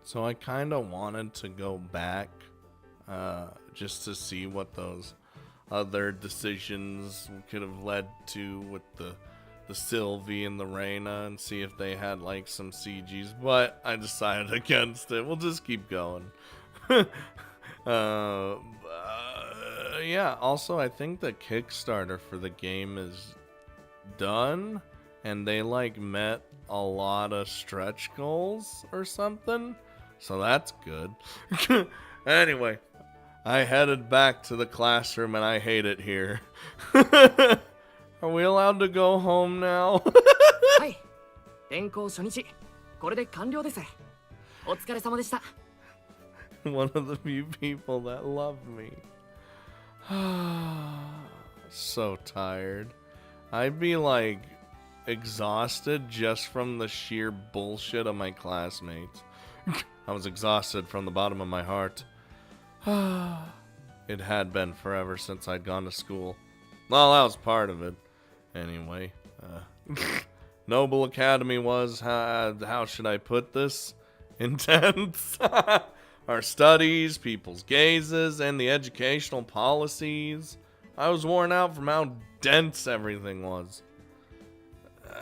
So I kind of wanted to go back just to see what those other decisions could have led to with the Sylvie and the Reyna, and see if they had like some CGs, but I decided against it. We'll just keep going. Yeah, also I think the Kickstarter for the game is done, and they like met a lot of stretch goals or something, so that's good. Anyway, I headed back to the classroom and I hate it here. Are we allowed to go home now? はい。転校初日、これで完了です。お疲れ様でした。One of the few people that love me. So tired. I'd be like exhausted just from the sheer bullshit of my classmates. I was exhausted from the bottom of my heart. It had been forever since I'd gone to school. Well, that was part of it. Anyway, Noble Academy was, how should I put this? Intense. Our studies, people's gazes, and the educational policies. I was worn out from how dense everything was.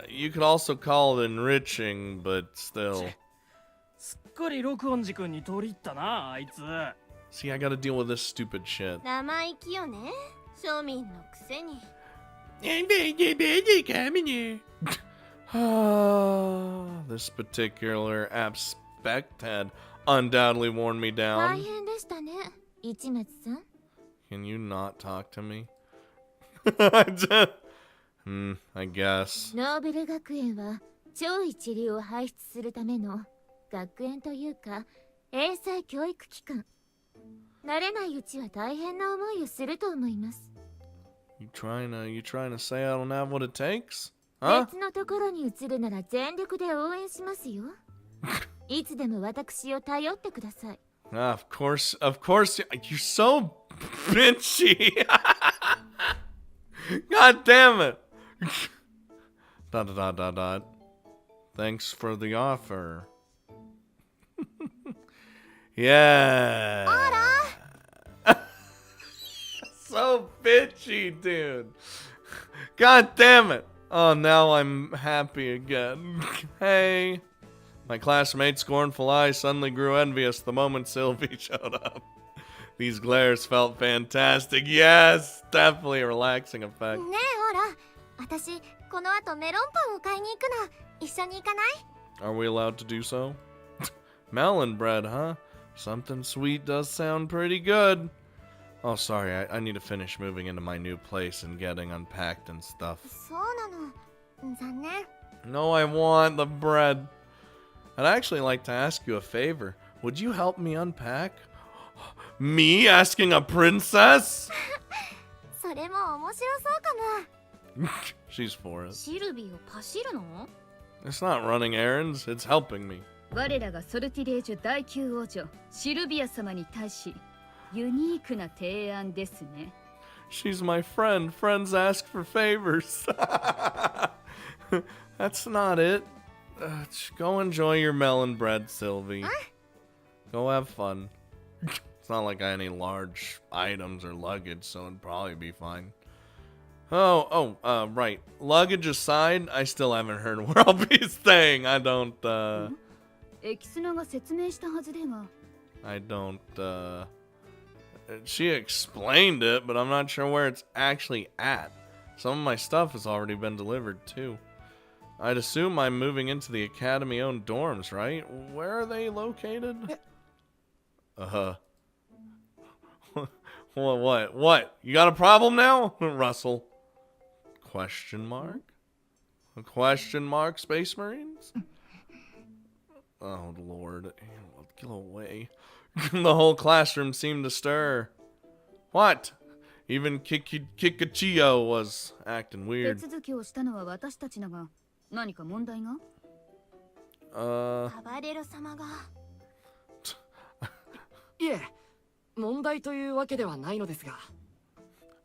You could also call it enriching, but still. See, I gotta deal with this stupid shit. This particular aspect had undoubtedly worn me down. Can you not talk to me? I guess. ノーベル学園は超一流を輩出するための学園というか英才教育機関。慣れないうちは大変な思いをすると思います。You trying to say I don't have what it takes? Huh? 別のところに移るなら全力で応援しますよ。いつでも私を頼ってください。Of course, you're so bitchy. God damn it. ... Thanks for the offer. Yeah. So bitchy, dude. God damn it. Oh, now I'm happy again. Hey. My classmate's scornful eyes suddenly grew envious the moment Sylvie showed up. These glares felt fantastic. Yes, definitely a relaxing effect. ねえ、ほら、私この後メロンパンを買いに行くの。一緒に行かない？ Are we allowed to do so? Melon bread, huh? Something sweet does sound pretty good. Oh, sorry, I need to finish moving into my new place and getting unpacked and stuff. そうなの。残念。No, I want the bread. I'd actually like to ask you a favor. Would you help me unpack? Me asking a princess? それも面白そうかも。She's for it. シルビーをパシるの？ It's not running errands, it's helping me. 我らがソルティレージュ第9王女シルビア様に対しユニークな提案ですね。 She's my friend. Friends ask for favors. That's not it. Go enjoy your melon bread, Sylvie. Go have fun. It's not like I had any large items or luggage, so it'd probably be fine. Right. Luggage aside, I still haven't heard where I'll be staying. I don't, エキスナが説明したはずでは。I don't, she explained it, but I'm not sure where it's actually at. Some of my stuff has already been delivered, too. I'd assume I'm moving into the Academy-owned dorms, right? Where are they located? What? You got a problem now? Russell. Question mark? A question mark, Space Marines? Oh, Lord. Get away. The whole classroom seemed to stir. What? Even Kikachio was acting 手 weird. 続きをしたのは私たちだが、何か問題が？カバレロ様が。いえ、問題というわけではないのですが。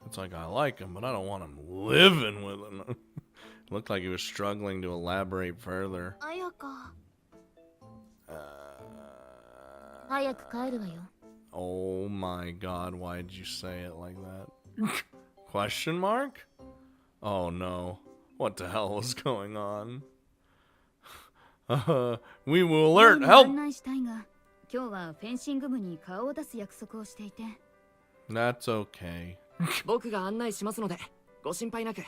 It's like I like him, but I don't want him living with him. Looked like he was struggling to elaborate further. あやか。早く帰るわよ。 Oh my god, why did you say it like that? Question mark? Oh no. What the hell was going on? We will alert! 案 Help! 内したいが、今日はフェンシング部に顔を出す約束をしていて。 That's okay. 僕が案内しますのでご心配なく。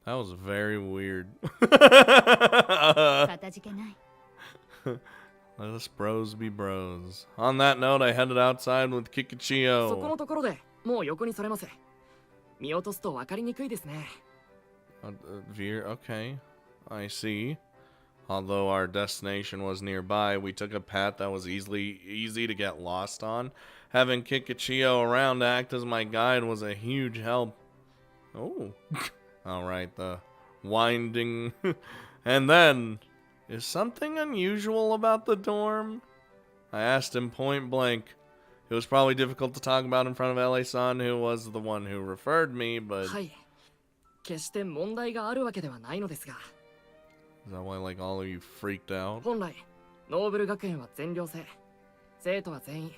That was very weird. かたじけない。 Let us bros be bros. On that note, I headed outside with そこの Kikuchio. ところでもう横にそれます。見落とすと分かりにくいですね。Veer, okay. I see. Although our destination was nearby, we took a path that was easy to get lost on. Having Kikuchio around to act as my guide was a huge help. Oh. Alright, the winding. And then, is something unusual about the dorm? I asked him point blank. It was probably difficult to talk about in front of LA-san, who was the one who referred me, but... はい。決して問題があるわけではないのですが。 Is that why, like, all of you freaked out? 本来、ノーブル学園は全寮制。生徒は全員、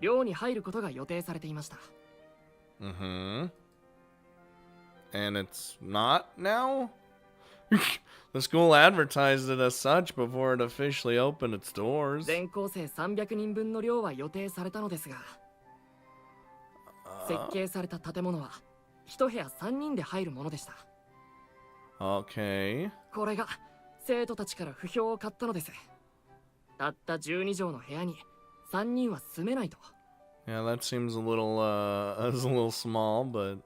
寮に入ることが予定されていました。Mm-hmm. And it's not now? The school advertised it as such before it officially opened its doors. 全校生300人分の寮は予定されたのですが、設計された建物は一部屋3人で入るものでした。 Okay. これが生徒たちから不評を買ったのです。たった12畳の部屋に3人は住めないと。 Yeah, that seems a little small, but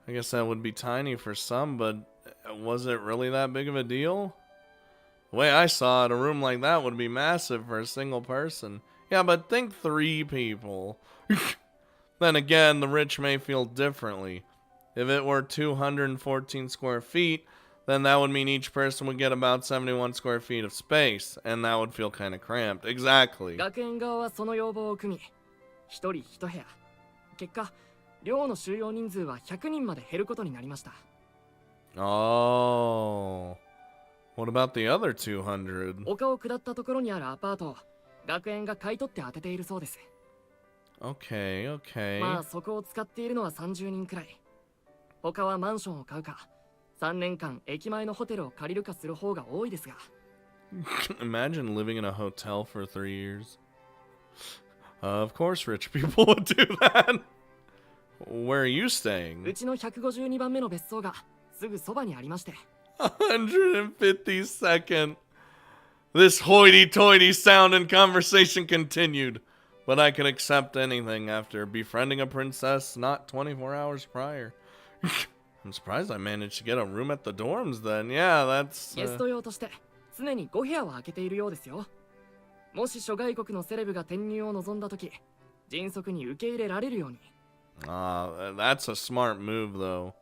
I guess that would be tiny for some, but was it really that big of a deal? The way I saw it, a room like that would be massive for a single person. Yeah, but think 3 people. Then again, the rich may feel differently. If it were 214 square feet, then that would mean each person would get about 71 square feet of space, and that would feel kind of cramped. Exactly. 学園側はその要望を組み、一人一部屋。結果、寮の収容人数は100人まで減ることになりました。 Oh. What about the other 200? 丘を下ったところにあるアパートを学園が買い取って当てているそうです。 Okay, okay. まあそこを使っているのは30人くらい。他はマンションを買うか、3年間駅前のホテルを借りるかする方が多いですが。 Imagine living in a hotel for 3 years. Of course rich people would do that. Where are you う staying? ちの152番目の別荘がすぐそばにありまして。 152nd. This hoity-toity sound and conversation continued, but I could accept anything after befriending a princess not 24 hours prior. I'm surprised I managed to get a room at the dorms then. Yeah, that's... ゲスト用として常に5部屋を空けているようですよ。もし諸外国のセレブが転入を望んだとき、迅速に受け入れられるように。 That's a smart move, though.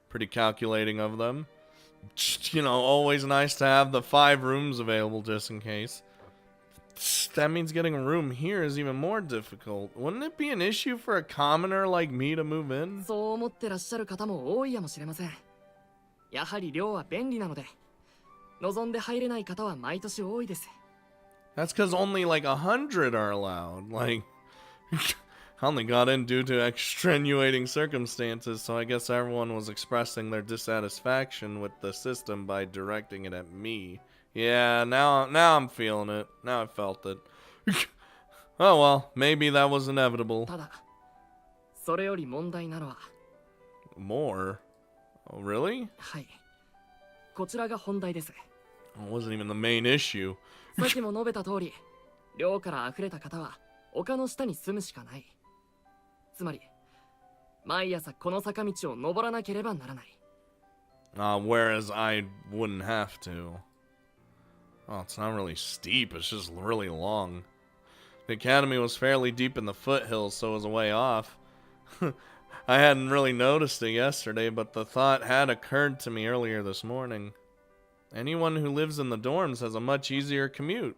Pretty calculating of them. You know, always nice to have the 5 rooms available just in case. That means getting a room here is even more difficult. Wouldn't it be an issue for a commoner like me to move in? そう思ってらっしゃる方も多いやもしれません。やはり寮は便利なので、望んで入れない方は毎年多いです。 That's because only like 100 are allowed. Like, I only got in due to extenuating circumstances, so I guess everyone was expressing their dissatisfaction with the system by directing it at me. Yeah, now I'm feeling it. Now I felt it. Oh well, maybe that was inevitable. ただ、それより問題なのは。 More? Oh, really? はい。こちらが本題です。 It wasn't even the main issue. さっきも述べた通り、寮から溢れた方は丘の下に住むしかない。つまり、毎朝この坂道を登らなければならない。Whereas I wouldn't have to. Oh, it's not really steep, it's just really long. The academy was fairly deep in the foothills, so it was a way off. I hadn't really noticed it yesterday, but the thought had occurred to me earlier this morning. Anyone who lives in the dorms has a much easier commute.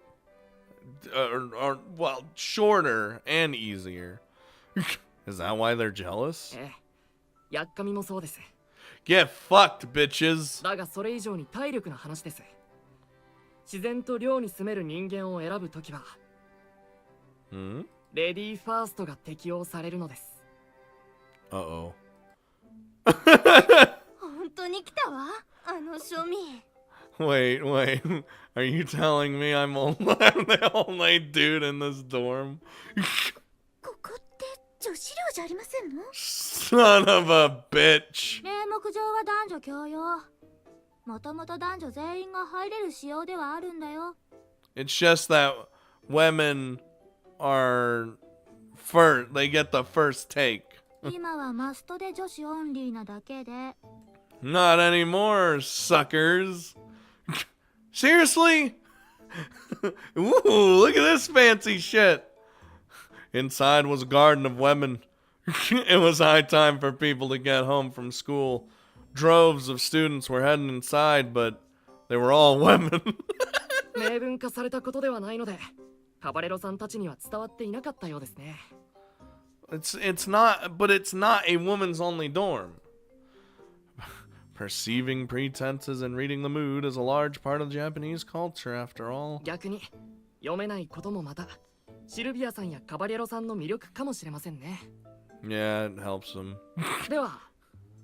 Well, shorter and easier. Is that why they're jealous? ええ、やっかみもそうです。 Get fucked, bitches! だがそれ以上に体力の話です。自然と寮に住める人間を選ぶときは、Hmm? レディーファーストが適用されるのです。Uh-oh. 本当に来たわ、あの庶民。Wait. Are you telling me I'm the only dude in this dorm? ここって女子寮じゃありませんの？ Son of a bitch. 名目上は男女共用。もともと男女全員が入れる仕様ではあるんだよ。It's just that women are first. They get the first take. 今はマストで女子オンリーなだけで。Not anymore, suckers. Seriously? Ooh, look at this fancy shit. Inside was a garden of women. It was high time for people to get home from school. Droves of students were heading inside, but they were all women. 明文化されたことではないので、カバレロさんたちには伝わっていなかったようですね。It's not, but it's not a woman's only dorm. Perceiving pretenses and reading the mood is a large part of Japanese culture, after all. 逆に読めないこともまたシルビアさんやカバレロさんの魅力かもしれませんね。Yeah, it helps them. では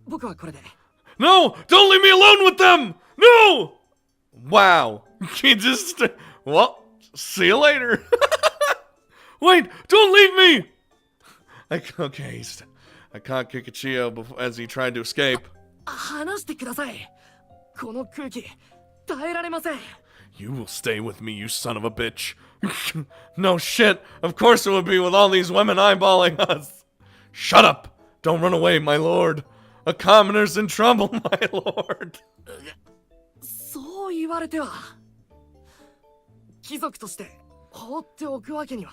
僕はこれで。No! Don't leave me alone with them! No! Wow. He just... Well, see you later. Wait! Don't leave me! Okay, I caught Kikuchiyo as he tried to escape. 話してください。この空気耐えられません。You will stay with me, you son of a bitch. No shit. Of course it would be with all these women eyeballing us. Shut up. Don't run away, my lord. A commoner's in trouble, my lord. そう言われては貴族として放っておくわけには。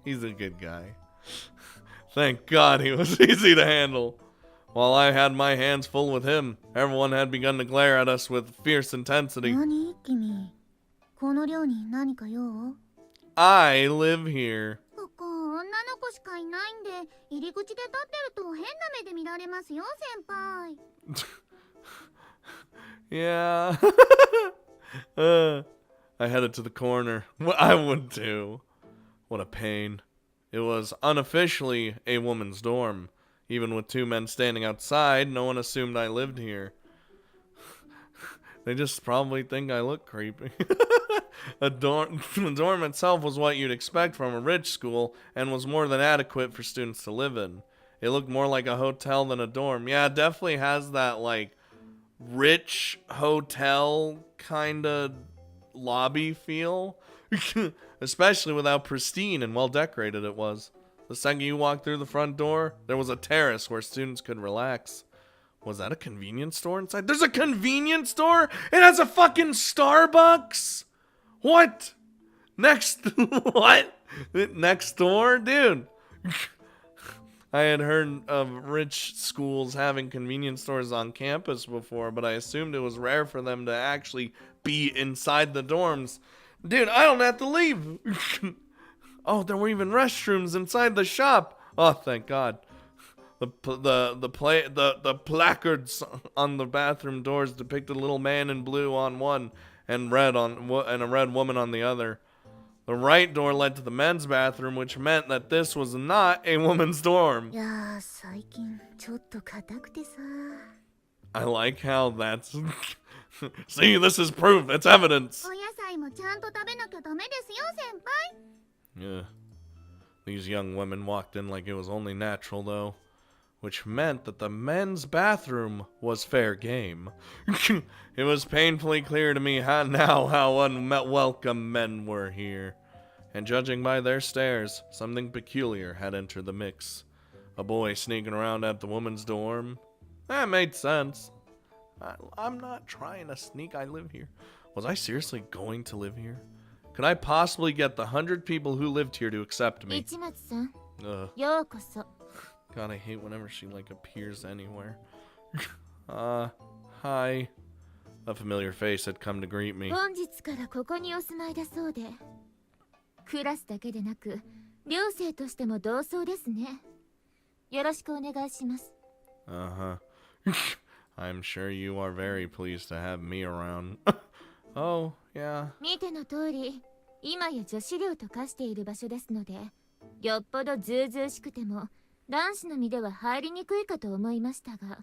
He's a good guy. Thank God he was easy to handle. While I had my hands full with him, everyone had begun to glare at us with fierce intensity. 何君、この寮に何か用？ I live here. ここ女の子しかいないんで、入り口で立ってると変な目で見られますよ、先輩。Yeah. I headed to the corner. I would too. What a pain. It was unofficially a woman's dorm. Even with two men standing outside, no one assumed I lived here. They just probably think I look creepy. The dorm itself was what you'd expect from a rich school and was more than adequate for students to live in. It looked more like a hotel than a dorm. Yeah, it definitely has that, like, rich hotel kind of lobby feel. Especially with how pristine and well decorated it was. The second you walked through the front door, there was a terrace where students could relax. Was that a convenience store inside? There's a convenience store? It has a fucking Starbucks? What? What? Next door? Dude. I had heard of rich schools having convenience stores on campus before, but I assumed it was rare for them to actually be inside the dorms. Dude, I don't have to leave. Oh, there were even restrooms inside the shop. Oh, thank God. The placards on the bathroom doors depicted a little man in blue on one and a red woman on the other. The right door led to the men's bathroom, which meant that this was not a woman's dorm. いやー、最近ちょっと硬くてさ。I like how that's... See, this is proof. It's evidence. お野菜もちゃんと食べなきゃダメですよ、先輩。Yeah. These young women walked in like it was only natural, though. Which meant that the men's bathroom was fair game. It was painfully clear to me how unwelcome men were here. And judging by their stares, something peculiar had entered the mix. A boy sneaking around at the woman's dorm? That made sense. I'm not trying to sneak, I live here. Was I seriously going to live here? Could I possibly get the 100 people who lived here to accept me? 市松さん、 Ugh. ようこそ。 God, I hate whenever she, like, appears anywhere. Hi. A familiar face had come to greet me. 本日からここにお住まいだそうで。クラスだけでなく、寮生としても同窓ですね。よろしくお願いします。Uh-huh. I'm sure you are very pleased to have me around. Oh, yeah. 見ての通り、今や女子寮と化している場所ですので、よっぽどずうずうしくても男子の身では入りにくいかと思いましたが。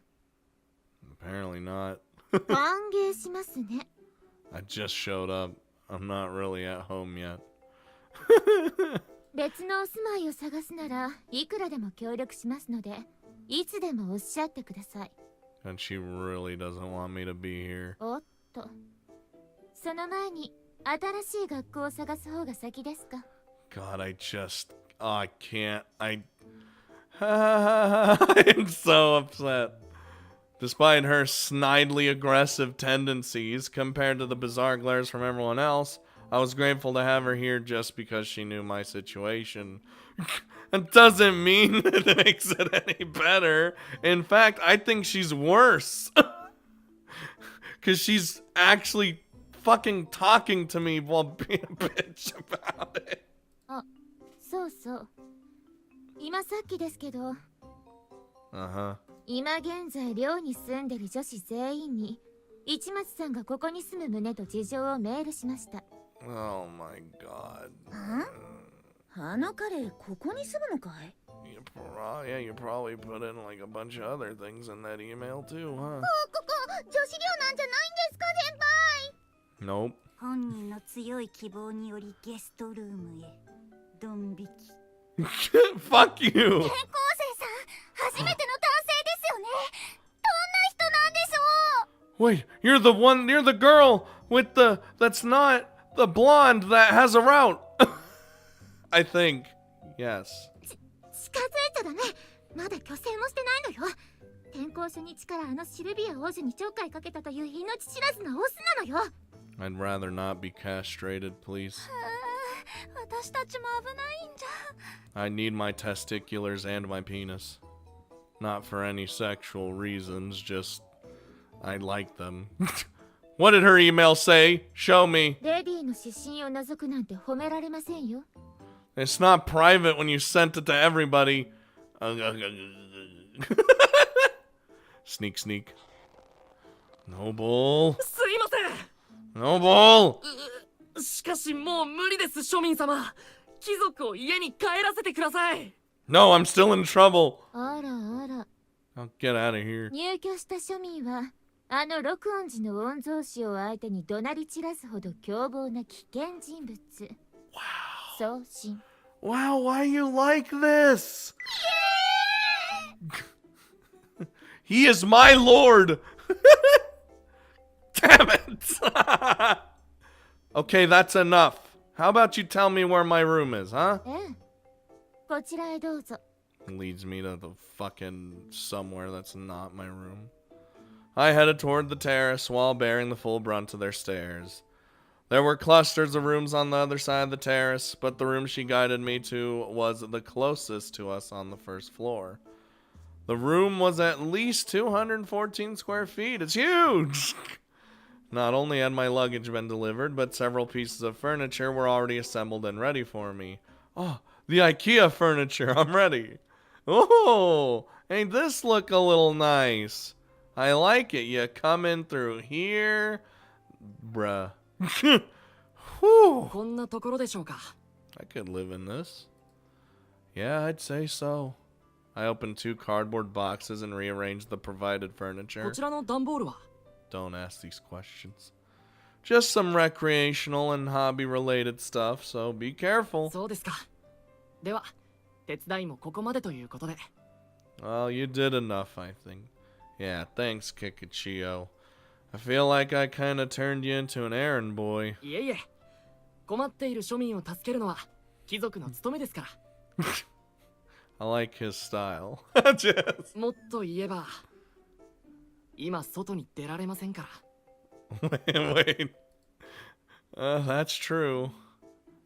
Apparently not. 歓迎しますね。I just showed up. I'm not really at home yet. 別のお住まいを探すならいくらでも協力しますので、いつでもおっしゃってください。And she really doesn't want me to be here. おっと、その前に新しい学校を探す方が先ですか。 God, I can't. I'm so upset. Despite her snidely aggressive tendencies compared to the bizarre glares from everyone else, I was grateful to have her here just because she knew my situation. It doesn't mean that it makes it any better. In fact, I think she's worse. Because she's actually fucking talking to me while being a bitch about it. あ、そうそう。今さっきですけど、Uh-huh. 今現在寮に住んでる女子全員に市松さんがここに住む旨と事情をメールしました。 Oh my god. あの彼ここに住むのかい？ Yeah, you probably put in like a bunch of other things in that email too, huh? ここ女子寮なんじゃないんですか、先輩。 Nope. 本人の強い希望によりゲストルームへドン引き。 Fuck you! 転校生さん、初めての男性ですよね。どんな人なんでしょう。 Wait, you're the girl with that's not the blonde that has a route. I think. Yes. 近づいちゃダメ。まだ虚勢もしてないのよ。転校初日からあのシルビア王女にちょっかいかけたという命知らずなオスなのよ。 I'd rather not be castrated, please. 私たちも危ないんじゃ。 I need my testiculars and my penis. Not for any sexual reasons, just I like them. What did her email say? Show me. レディーの指針を覗くなんて褒められませんよ。 It's not private when you sent it to everybody. Sneak, sneak. Noble. すいません。 Noble! しかしもう無理です、庶民様。貴族を家に帰らせてください。 No, I'm still in trouble. あらあら。 I'll get out of here. 入居した庶民はあの六音寺の御曹司を相手に怒鳴り散らすほど凶暴な危険人物。 Wow. 送信。 Wow, why you like this? He is my lord. Damn it. Okay, that's enough. How about you tell me where my room is, huh? ええ。こちらへどうぞ。 Leads me to the fucking somewhere that's not my room. I headed toward the terrace while bearing the full brunt of their stares. There were clusters of rooms on the other side of the terrace, but the room she guided me to was the closest to us on the first floor. The room was at least 214 square feet. It's huge! Not only had my luggage been delivered, but several pieces of furniture were already assembled and ready for me. Oh, the IKEA furniture. I'm ready. Oh, ain't this look a little nice? I like it. You come in through here. Bruh. Whew. こんなところでしょうか。 I could live in this. Yeah, I'd say so. I opened 2 cardboard boxes and rearranged the provided こ furniture. ちらの段ボールは Don't ask these questions. Just some recreational and hobby-related stuff, so be careful. そうですか。では、手伝いもここまでということで。 Well, you did enough, I think. Yeah, thanks, Kikuchio. I feel like I kinda turned you into an errand boy. いえいえ、困っている庶民を助けるのは貴族の務めですから。I like his style. Just... もっと言えば、今外に出られませんから。wait. That's true.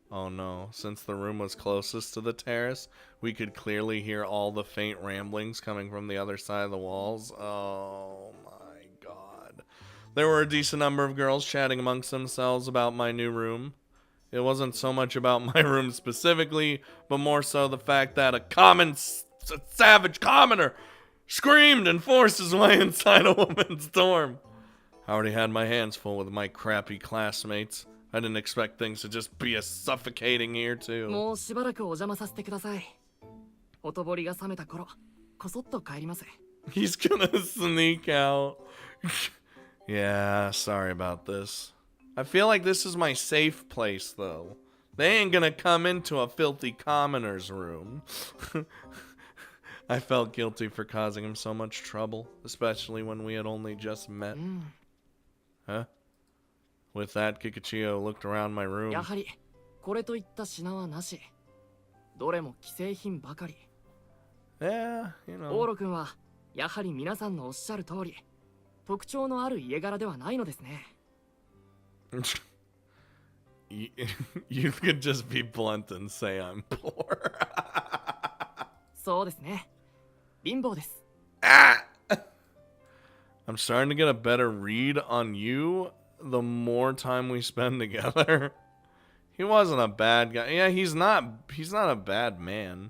Oh no, since the room was closest to the terrace, we could clearly hear all the faint ramblings coming from the other side of the walls. Oh my god. There were a decent number of girls chatting amongst themselves about my new room. It wasn't so much about my room specifically, but more so the fact that a savage commoner screamed and forced his way inside a woman's dorm. I already had my hands full with my crappy classmates. I didn't expect things to just be as suffocating here too. もうしばらくお邪魔させてください。ほとぼりが冷めた頃、こそっと帰ります。He's gonna sneak out. Yeah, sorry about this. I feel like this is my safe place though. They ain't gonna come into a filthy commoner's room. I felt guilty for causing him so much trouble, especially when we had only just met. Huh? With that, Kikuchiyo looked around my room. やはりこれといった品はなし。どれも既製品ばかり。Yeah, you オー know. ロ君はやはり皆さんのおっしゃる通り、特徴のある家柄ではないのですね。You could just be blunt and say I'm poor. そうですね。貧乏です。I'm starting to get a better read on you the more time we spend together. He wasn't a bad guy. Yeah, he's not a bad man.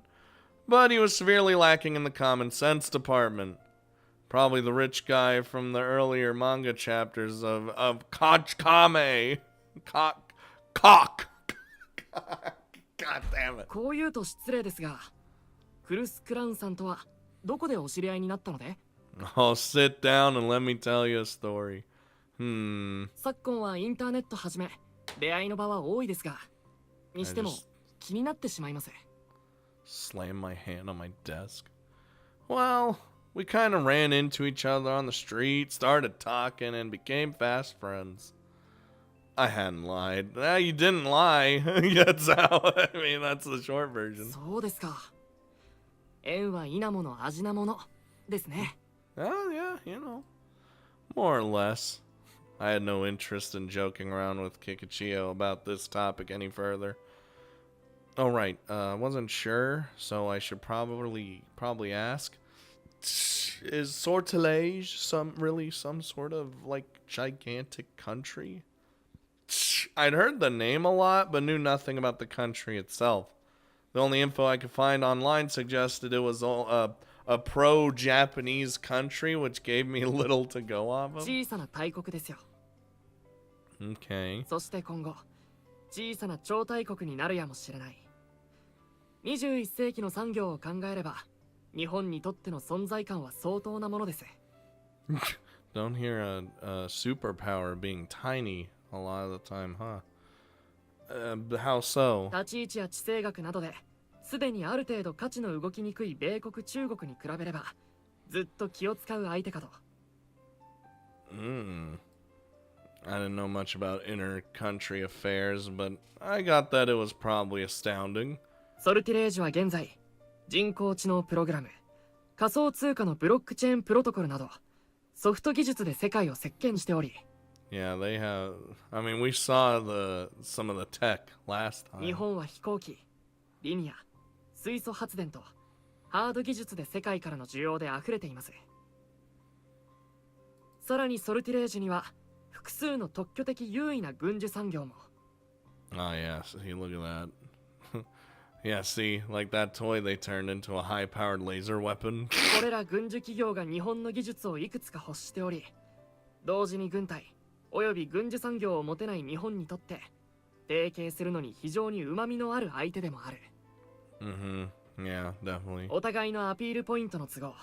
But he was severely lacking in the common sense department. Probably the rich guy from the earlier manga chapters of Kochkame. Cock. God damn it. こう言うと失礼ですが、クルス・クラウンさんとはどこでお知り合いになったので？ Oh, sit down and let me tell you a story. 昨今はインターネットはじめ出会いの場は多いですが、にしても気になってしまいます。Slam my hand on my desk. Well, we kind of ran into each other on the street, started talking, and became fast friends. I hadn't lied. You didn't lie. That's how. I mean, that's the short version. そうですか。縁は稲もの味なものですね。Oh, yeah, you know. More or less. I had no interest in joking around with Kikuchiyo about this topic any further. Oh, right. I wasn't sure, so I should probably ask. Is Sortilege some sort of, like, gigantic country? I'd heard the name a lot, but knew nothing about the country itself. The only info I could find online suggested it was a pro-Japanese country, which gave me little to go off of. 小さな大国ですよ。Okay. そして今後、小さな超大国になるやもしれない。21世紀の産業を考えれば、日本にとっての存在感は相当なものです。Don't hear a superpower being tiny a lot of the time, huh? How so? 立ち位置や地政学などですでにある程度価値の動きにくい米国中国に比べればずっと気を使う相手かと。I didn't know much about inter-country affairs, but I got that it was probably astounding. ソルティレージは現在人工知能プログラム、仮想通貨のブロックチェーンプロトコルなどソフト技術で世界を席巻しており、Yeah, they have. I mean, we saw some of the tech last time. 日本は飛行機、リニア、水素発電とハード技術で世界からの需要で溢れています。さらにソルティレージには複数の特許的優位な軍需産業も。Oh yeah, see, look at that. Yeah, see, like that toy they turned into a high-powered laser weapon. これら軍需企業が日本の技術をいくつか欲しており、同時に軍隊および軍需産業を持てない日本にとって提携するのに非常に旨味のある相手でもある。Yeah, definitely. お互いのアピールポイントの都合、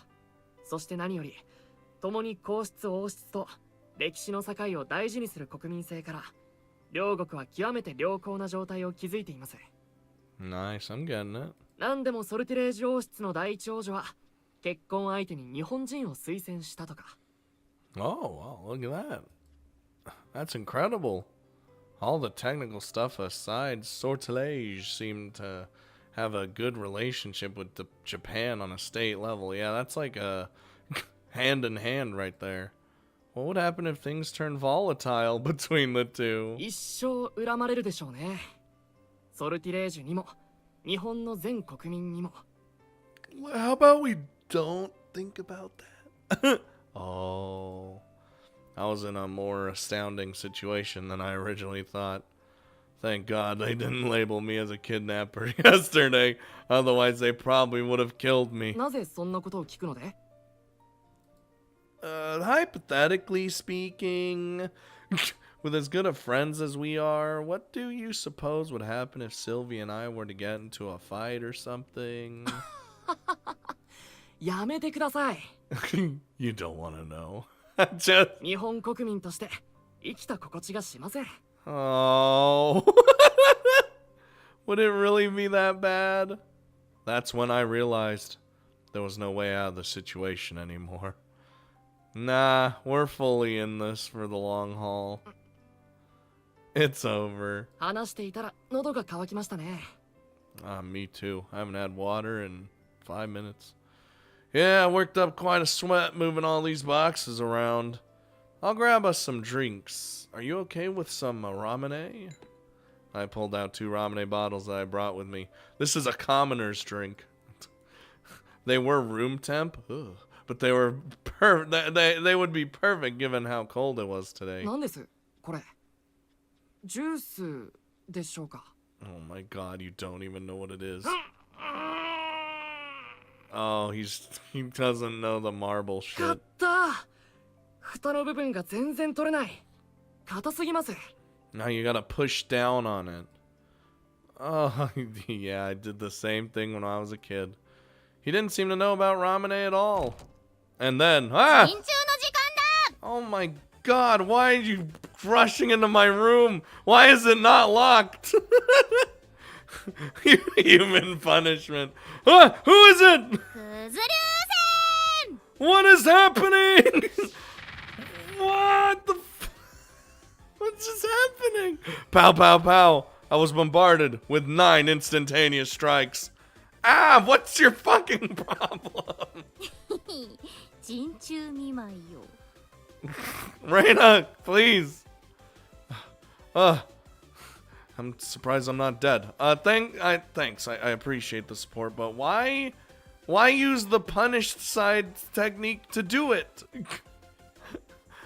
そして何より共に皇室王室と歴史の境を大事にする国民性から両国は極めて良好な状態を築いています。 Nice, I'm getting it. 何でもソルティレージ王室の第一王女は結婚相手に日本人を推薦したとか。 Oh, wow, look at that. That's incredible. All the technical stuff aside, Sortilege seemed to have a good relationship with Japan on a state level. Yeah, that's like a hand in hand right there. What would happen if things turn volatile between the two? 一生恨まれるでしょうね。ソルティレージュにも日本の全国民にも。 How about we don't think about that? Oh, I was in a more astounding situation than I originally thought. Thank God they didn't label me as a kidnapper yesterday. Otherwise, they probably would have killed me. なぜそんなことを聞くので？ Hypothetically speaking, with as good of friends as we are, what do you suppose would happen if Sylvie and I were to get into a fight or something? やめてください。 You don't want to know. Just... 日本国民として生きた心地がしません。 Oh. Would it really be that bad? That's when I realized there was no way out of the situation anymore. Nah, we're fully in this for the long haul. It's over. 話していたら喉が渇きましたね。 Me too. I haven't had water in 5 minutes. Yeah, I worked up quite a sweat moving all these boxes around. I'll grab us some drinks. Are you okay with some ramen? I pulled out 2 ramen bottles that I brought with me. This is a commoner's drink. They were room temp, but they were they would be perfect given how cold it was today. 何ですこれ？ジュースでしょうか？ Oh my god, you don't even know what it is. Oh, he doesn't know the marble かっ shit. た。蓋の部分が全然取れない。硬すぎます。 Now you gotta push down on it. Oh, yeah, I did the same thing when I was a kid. He didn't seem to know about ramen at all. And then, 緊張の時間だ。 oh my god, why are you rushing into my room? Why is it not locked? Human punishment. Ah, who is it? クズ流線。 What is happening? What the What's just happening? Pow, pow, pow. I was bombarded with 9 instantaneous strikes. Ah, what's your fucking problem? 陣中見舞いよ。 Reina, please. I'm surprised I'm not dead. Thanks. I appreciate the support, but why use the punished side technique to do it?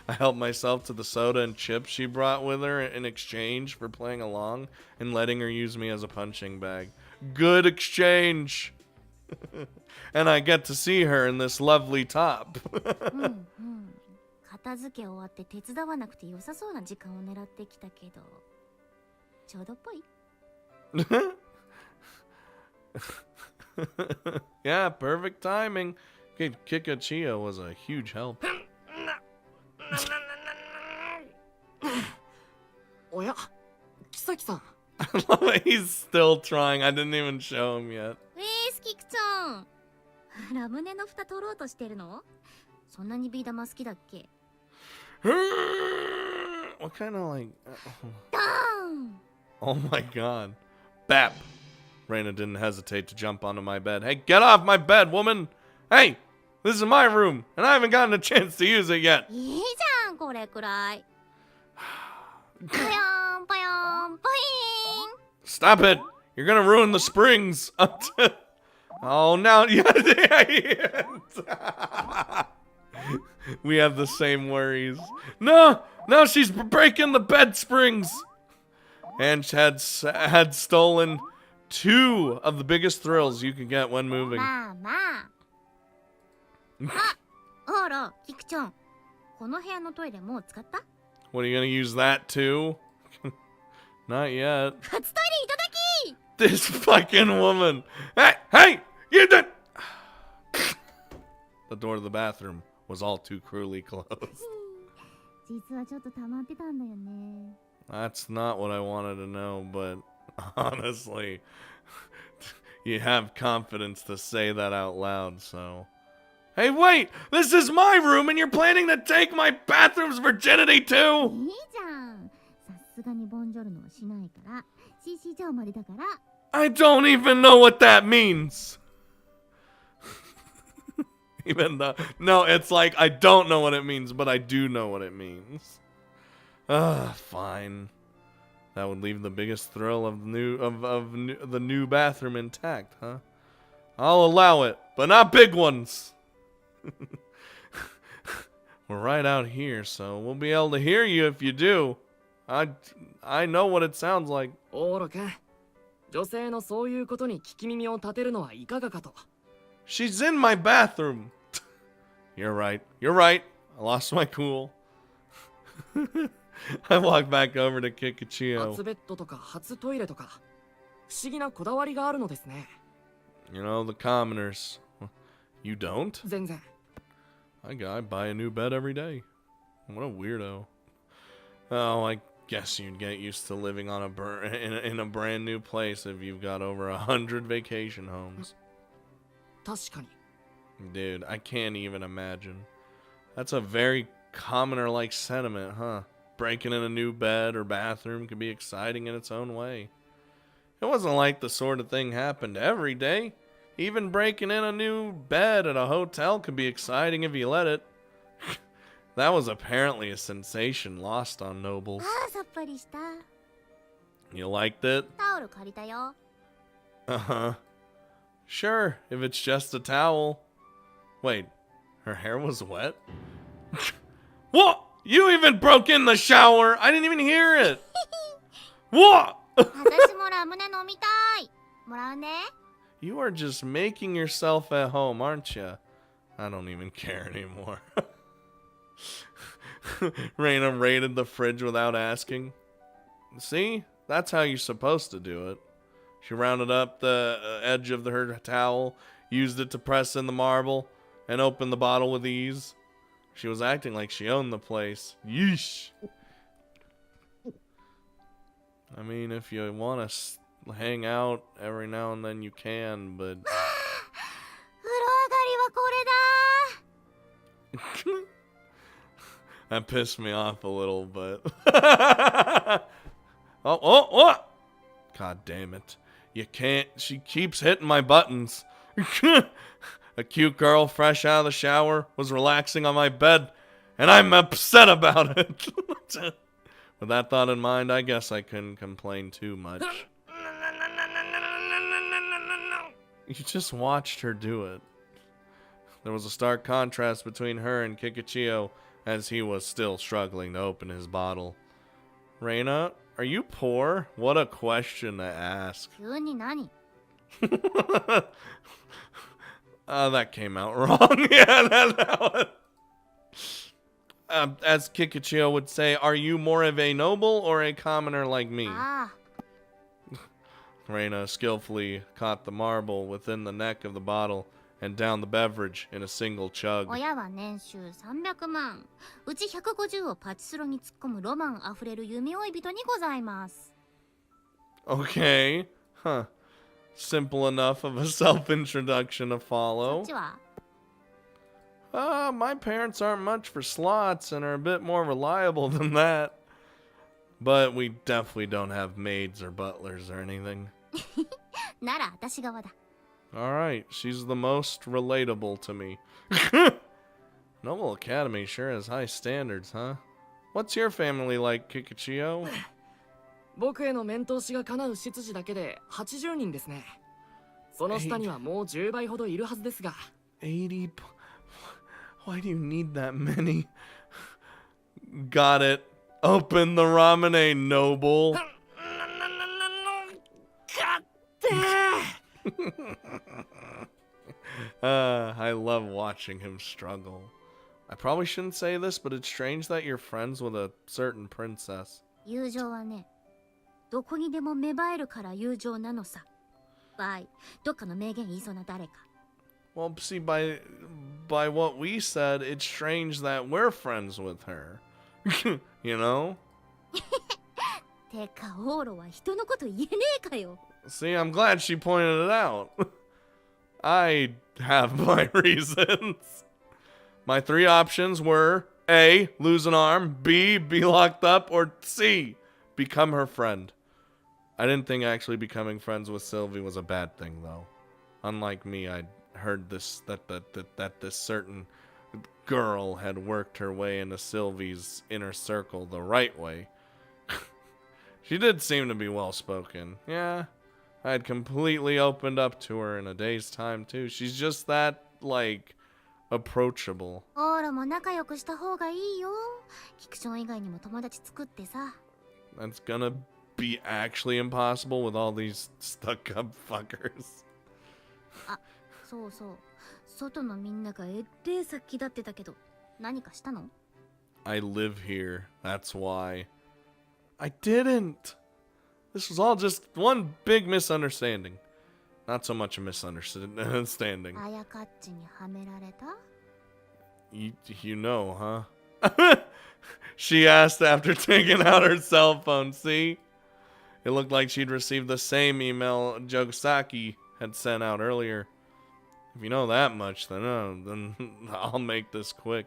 I helped myself to the soda and chips she brought with her in exchange for playing along and letting her use me as a punching bag. Good exchange. And I get to see her in this lovely top. うんうん。片付け終わって手伝わなくて良さそうな時間を狙ってきたけど、ちょうどっぽい。Yeah, perfect timing. Kikachia was a huge help. おや、木崎さん。 He's still trying. I didn't even show him yet. スキクちゃん。ラムネの蓋取ろうとしてるの？そんなにビー玉好きだっけ？ What kind of like... ダーン！ Oh my god. Bap. Reina didn't hesitate to jump onto my bed. Hey, get off my bed, woman! Hey! This is my room, and I haven't gotten a chance to use it yet. いいじゃん、これくらい。ぽよんぽよんぽいーん。 Stop it! You're gonna ruin the springs. Oh, now... We have the same worries. No! No, she's breaking the bed springs! And had stolen 2 of the biggest thrills you can get when moving. まあまあ。あ、ほら、キクちゃん。この部屋のトイレもう使った？ What, are you gonna use that too? Not yet. 初トイレいただき！ This fucking woman. Hey! You did... The door to the bathroom was all too cruelly closed. 実はちょっと溜まってたんだよね。 That's not what I wanted to know, but honestly, you have confidence to say that out loud, so... Hey, wait! This is my room and you're planning to take my bathroom's virginity い too? いじゃん。さすがにボンジョルノはしないから。CC 上までだから。 I don't even know what that means. Even though... No, it's like, I don't know what it means, but I do know what it means. Fine. That would leave the biggest thrill of the new bathroom intact, huh? I'll allow it, but not big ones. We're right out here, so we'll be able to hear you if you do. I know what it sounds like. オーロ君、女性のそういうことに聞き耳を立てるのはいかがかと。 She's in my bathroom. You're right. You're right. I lost my cool. I walk back over to 初 Kikuchio. ベッドとか初トイレとか不思議なこだわりがあるのですね。 You know, the commoners. You don't? 全然。 I buy a new bed every day. What a weirdo. Oh, I guess you'd get used to living on in a brand new place if you've got over 100 vacation homes. 確かに。 Dude, I can't even imagine. That's a very commoner-like sentiment, huh? Breaking in a new bed or bathroom could be exciting in its own way. It wasn't like the sort of thing happened every day. Even breaking in a new bed at a hotel could be exciting if you let it. That was apparently a sensation lost on nobles. ああ、さっぱりした。 You liked it? タオル借りたよ。 Uh-huh. Sure, if it's just a towel. Wait, her hair was wet? What? You even broke in the shower? I didn't even hear it. What? 私もラムネ飲みたい。もらうね。 You are just making yourself at home, aren't you? I don't even care anymore. Reina raided the fridge without asking. See? That's how you're supposed to do it. She rounded up the edge of her towel, used it to press in the marble, and opened the bottle with ease. She was acting like she owned the place. Yeesh. I mean, if you want to hang out every now and then, you can, but... 風呂上がりはこれだ。 That pissed me off a little, but... what? God damn it. You can't... She keeps hitting my buttons. A cute girl fresh out of the shower was relaxing on my bed, and I'm upset about it. With that thought in mind, I guess I couldn't complain too much. You just watched her do it. There was a stark contrast between her and Kikuchio, as he was still struggling to open his bottle. Reina, are you poor? What a question to ask. 急に何？ That came out wrong. Yeah, that one. As Kikuchio would say, are you more of a noble or a commoner like me? ああ、 Reina skillfully caught the marble within the neck of the bottle and downed the beverage in a single chug. 親は年収300万。うち150をパチスロに突っ込むロマンあふれる弓追い人にございます。 Okay. Huh. Simple enough of a self-introduction to そ follow. っちは？ My parents aren't much for slots and are a bit more reliable than that. But we definitely don't have maids or butlers or anything. なら私側だ。 Alright, she's the most relatable to me. Noble Academy sure has high standards, huh? What's your family like, Kikuchio? 僕への面通しが叶う執事だけで80人ですね。その下にはもう10倍ほどいるはずですが。 80? Why do you need that many? Got it. Open the ramen, Noble. I love watching him struggle. I probably shouldn't say this, but it's strange that you're friends with a certain princess. 友情はね、どこにでも芽生えるから友情なのさ。バイ、どっかの名言言いそうな誰か。 Well, see, by what we said, it's strange that we're friends with her. You know? てか、オーロは人のこと言えねえかよ。 See, I'm glad she pointed it out. I have my reasons. My three options were A, lose an arm, B, be locked up, or C, become her friend. I didn't think actually becoming friends with Sylvie was a bad thing, though. Unlike me, I'd heard this that this certain girl had worked her way into Sylvie's inner circle the right way. She did seem to be well-spoken. Yeah, I had completely opened up to her in a day's time, too. She's just that, like, approachable. オーロも仲良くした方がいいよ。キクション以外にも友達作ってさ。 That's gonna be actually impossible with all these stuck-up fuckers. あ、そうそう。外のみんながえってえ殺気立ってたけど、何かしたの？ I live here. That's why. I didn't. This was all just one big misunderstanding. Not so much a misunderstanding. あやかっちにはめられた You know, huh? She asked after taking out her cell phone. See? It looked like she'd received the same email Jogasaki had sent out earlier. If you know that much, then I'll make this quick.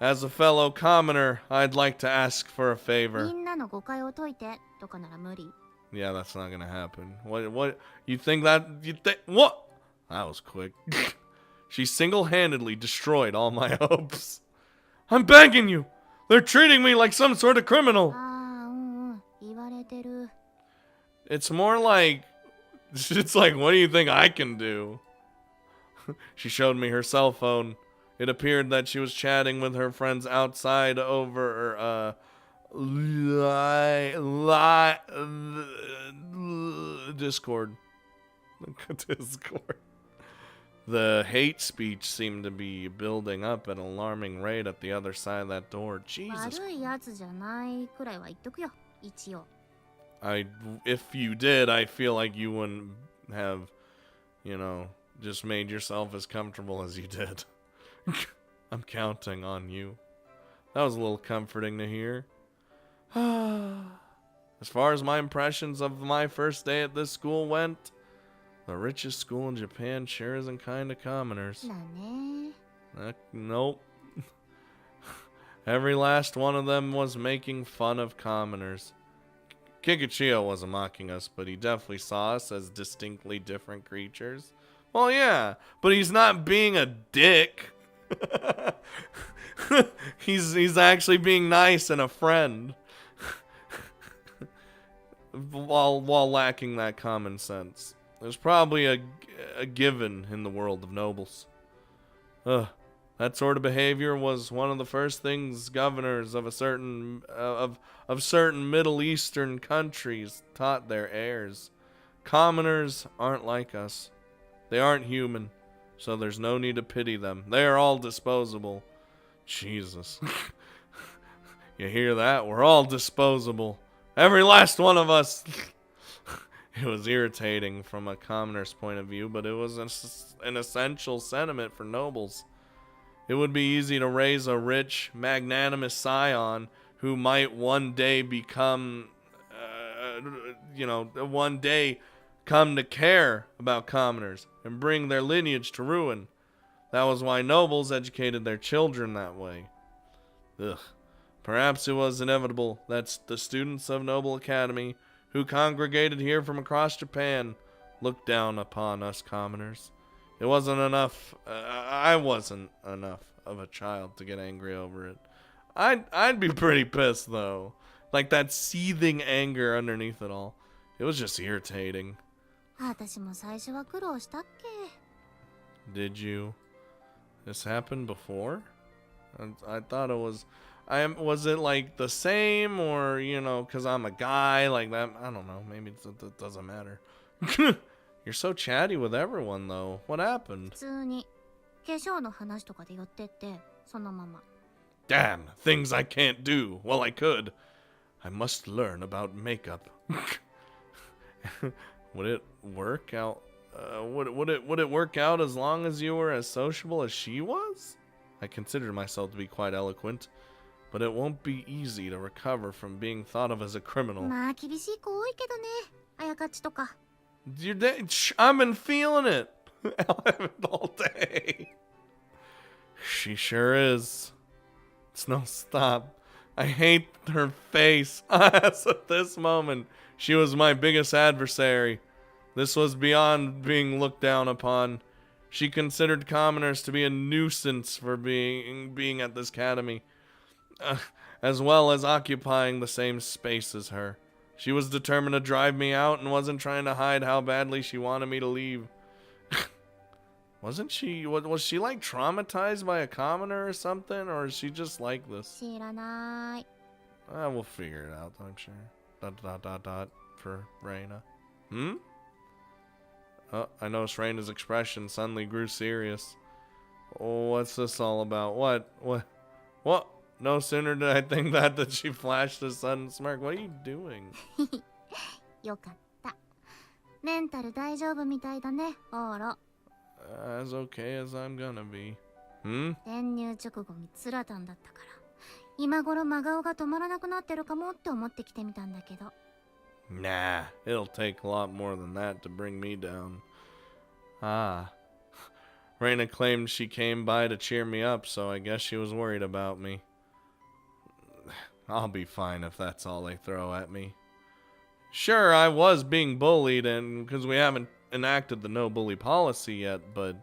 As a fellow commoner, I'd like to ask for a み favor. んなの誤解を解いてとかなら無理 Yeah, that's not gonna happen. What? You think? What? That was quick. She single-handedly destroyed all my hopes. I'm begging you! They're treating me like some sort of criminal! ああうんうん言われてる It's more like... It's like, what do you think I can do? She showed me her cell phone. It appeared that she was chatting with her friends outside over, Discord. Discord. The hate speech seemed to be building up at an alarming rate at the other side of that door. Jesus. 悪いやつじゃないくらいは言っとくよ一応 If you did, I feel like you wouldn't have, just made yourself as comfortable as you did. I'm counting on you. That was a little comforting to hear. As far as my impressions of my first day at this school went, the richest school in Japan sure isn't kind of commoners. だね Nope. Every last one of them was making fun of commoners. Kikuchiyo wasn't mocking us, but he definitely saw us as distinctly different creatures. Well, yeah, but he's not being a dick. he's actually being nice and a friend. while lacking that common sense. There's probably a given in the world of nobles. That sort of behavior was one of the first things governors of a certain of certain Middle Eastern countries taught their heirs. Commoners aren't like us. They aren't human, so there's no need to pity them. They are all disposable. Jesus. You hear that? We're all disposable. Every last one of us. It was irritating from a commoner's point of view, but it was an essential sentiment for nobles. It would be easy to raise a rich, magnanimous scion who might one day become, one day come to care about commoners and bring their lineage to ruin. That was why nobles educated their children that way. Ugh. Perhaps it was inevitable that the students of Noble Academy who congregated here from across Japan looked down upon us commoners. It wasn't enough. I wasn't enough of a child to get angry over it. I'd be pretty pissed though. Like that seething anger underneath it all. It was just irritating. 私も最初は苦労したっけ Did you? This happened before? I thought it was. Was it like the same or, because I'm a guy like that? I don't know. Maybe it doesn't matter. You're so chatty with everyone though. What happened? 普通に化粧の話とかで寄ってってそのまま Damn, things I can't do. Well, I could. I must learn about makeup. Would it work out? Would it work out as long as you were as sociable as she was? I considered myself to be quite eloquent, but it won't be easy to recover from being thought of as a criminal. まあ厳しい子多いけどねあやかっちとか I've been feeling it all day. She sure is. It's no stop. I hate her face. As at this moment, she was my biggest adversary. This was beyond being looked down upon. She considered commoners to be a nuisance for being at this academy, as well as occupying the same space as her. She was determined to drive me out and wasn't trying to hide how badly she wanted me to leave. Wasn't she? Was she like traumatized by a commoner or something, or is she just like this? 知らない We'll figure it out, I'm sure. ... for Reina. Oh, I noticed Reina's expression suddenly grew serious. Oh, what's this all about? What? no sooner did I think that she flashed a sudden smirk. What are you doing? よかった。メンタル大丈夫みたいだね、オーロ。As okay as I'm gonna be. Hmm? 転入直後につらたんだったから、今頃真顔が止まらなくなってるかもって思ってきてみたんだけど。Nah, it'll take a lot more than that to bring me down. Ah. Reina claimed she came by to cheer me up, so I guess she was worried about me. I'll be fine if that's all they throw at me. Sure, I was being bullied, and because we haven't enacted the no bully policy yet, but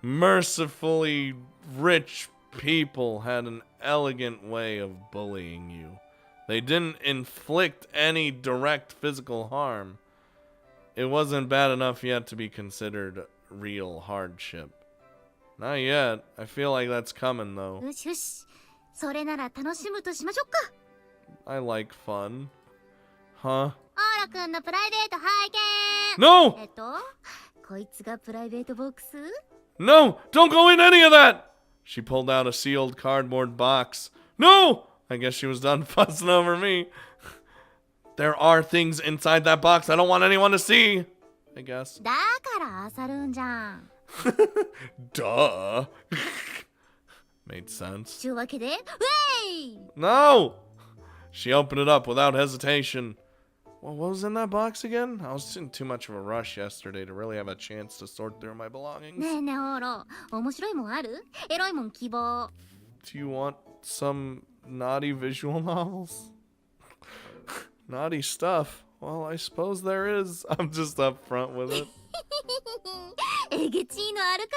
mercifully rich people had an elegant way of bullying you. They didn't inflict any direct physical harm. It wasn't bad enough yet to be considered real hardship. Not yet. I feel like that's coming though. よしよし、それなら楽しむとしましょうか。I like fun. Huh? オーロくんのプライベート拝見。 No! こいつがプライベートボックス？ No! Don't go in any of that! She pulled out a sealed cardboard box. No! I guess she was done fussing over me. There are things inside that box I don't want anyone to see. I guess. だから漁るんじゃん。Duh. Made sense. ちゅうわけで、ウェイ！ No! She opened it up without hesitation. Well, what was in that box again? I was in too much of a rush yesterday to really have a chance to sort through my belongings. ねえねえオーロ、面白いもんある？エロいもん希望。Do you want some naughty visual novels? Naughty stuff. Well, I suppose there is. I'm just upfront with it. えげちいのあるか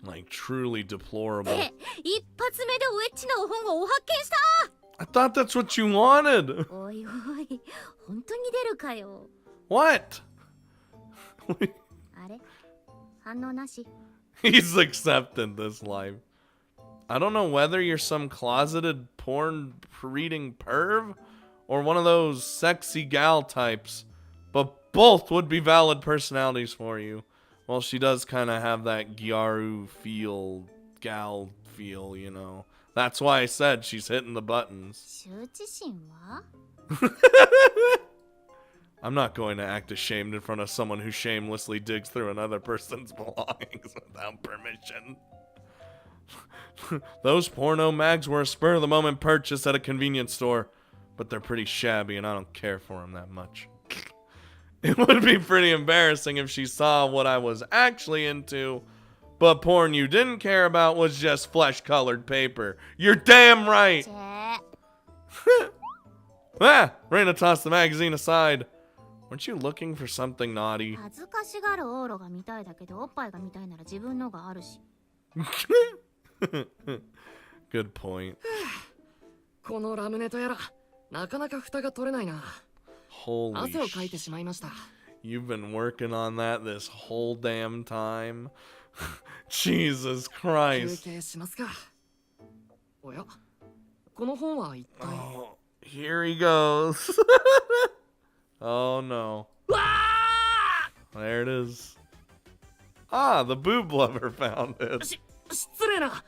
Like, truly deplorable. な？一発目でおエッチなお本を発見した。 I thought that's what you wanted. おいおい、本当に出るかよ。 What? あれ？反応なし。 He's accepted this life. I don't know whether you're some closeted porn reading perv or one of those sexy gal types, but both would be valid personalities for you. Well, she does kind of have that Gyaru feel, gal feel, you know. That's why I said she's hitting the buttons. 羞恥心は？ I'm not going to act ashamed in front of someone who shamelessly digs through another person's belongings without permission. Those porno mags were a spur-of-the-moment purchase at a convenience store, but they're pretty shabby and I don't care for them that much. It would be pretty embarrassing if she saw what I was actually into, but porn you didn't care about was just flesh-colored paper. You're damn right! チェ Ah! Reina tossed the magazine aside. Weren't you looking for something naughty? 恥ずかしがるオーロが見たいだけど、おっぱいが見たいなら自分のがあるし。Good point. このラムネとやら、なかなか蓋が取れないな。 Holy 汗をかいてしまいました。 You've been working on that this whole damn time? Jesus 休 Christ. 憩しますか。おや、この本は一体。 Oh, here he goes. Oh no. There it is. Ah, the boob lover found it. 失礼な。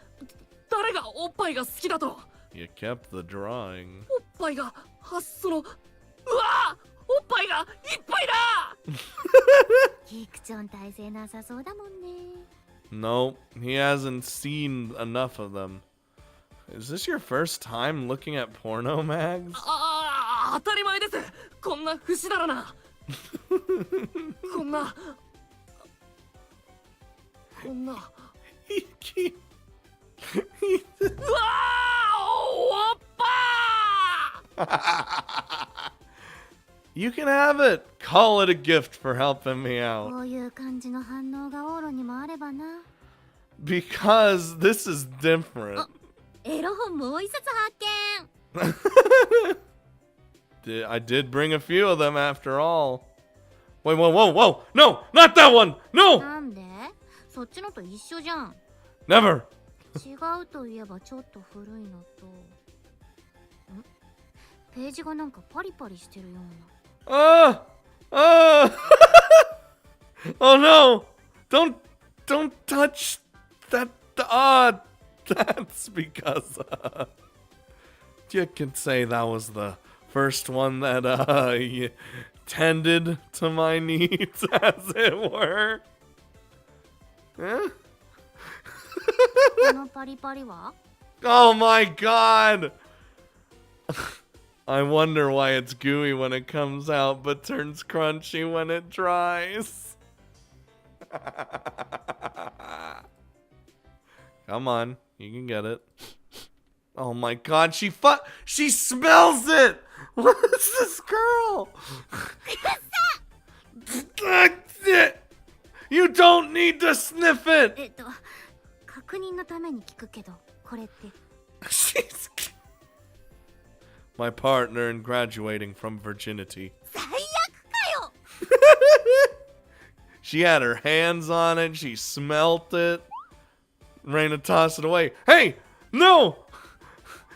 誰がおっぱいが好きだと。 You kept the drawing. おっぱいが、その、うわおっぱいがいっぱいだ。キクチョン体勢なさそうだもんね。 Nope, he hasn't seen enough of them. Is this your first time looking at porno mags? 当たり前です。こんな節だらな。こんな。うわおっぱ You can have it. Call it a gift for helping me out. こういう感じの反応がオーロにもあればな。 Because this is different. エロ本もう一冊発見。 I did bring a few of them after all. Wait, whoa, whoa, whoa! No! Not that one! No! なんで？そっちのと一緒じゃん。 Never! 違うといえばちょっと古いのと。ん？ページがなんかパリパリしてるような。Oh no! Don't touch that. That's because you can say that was the first one that tended to my needs, as it were. Huh? このパリパリは Oh my god! I wonder why it's gooey when it comes out, but turns crunchy when it dries. Come on, you can get it. Oh my god, she smells it! What is this girl? That's it! You don't need to sniff it! 確認のために聞くけど、これって She's my partner in graduating from virginity. 最悪かよ She had her hands on it. She smelt it. Raina tossed it away. Hey, no!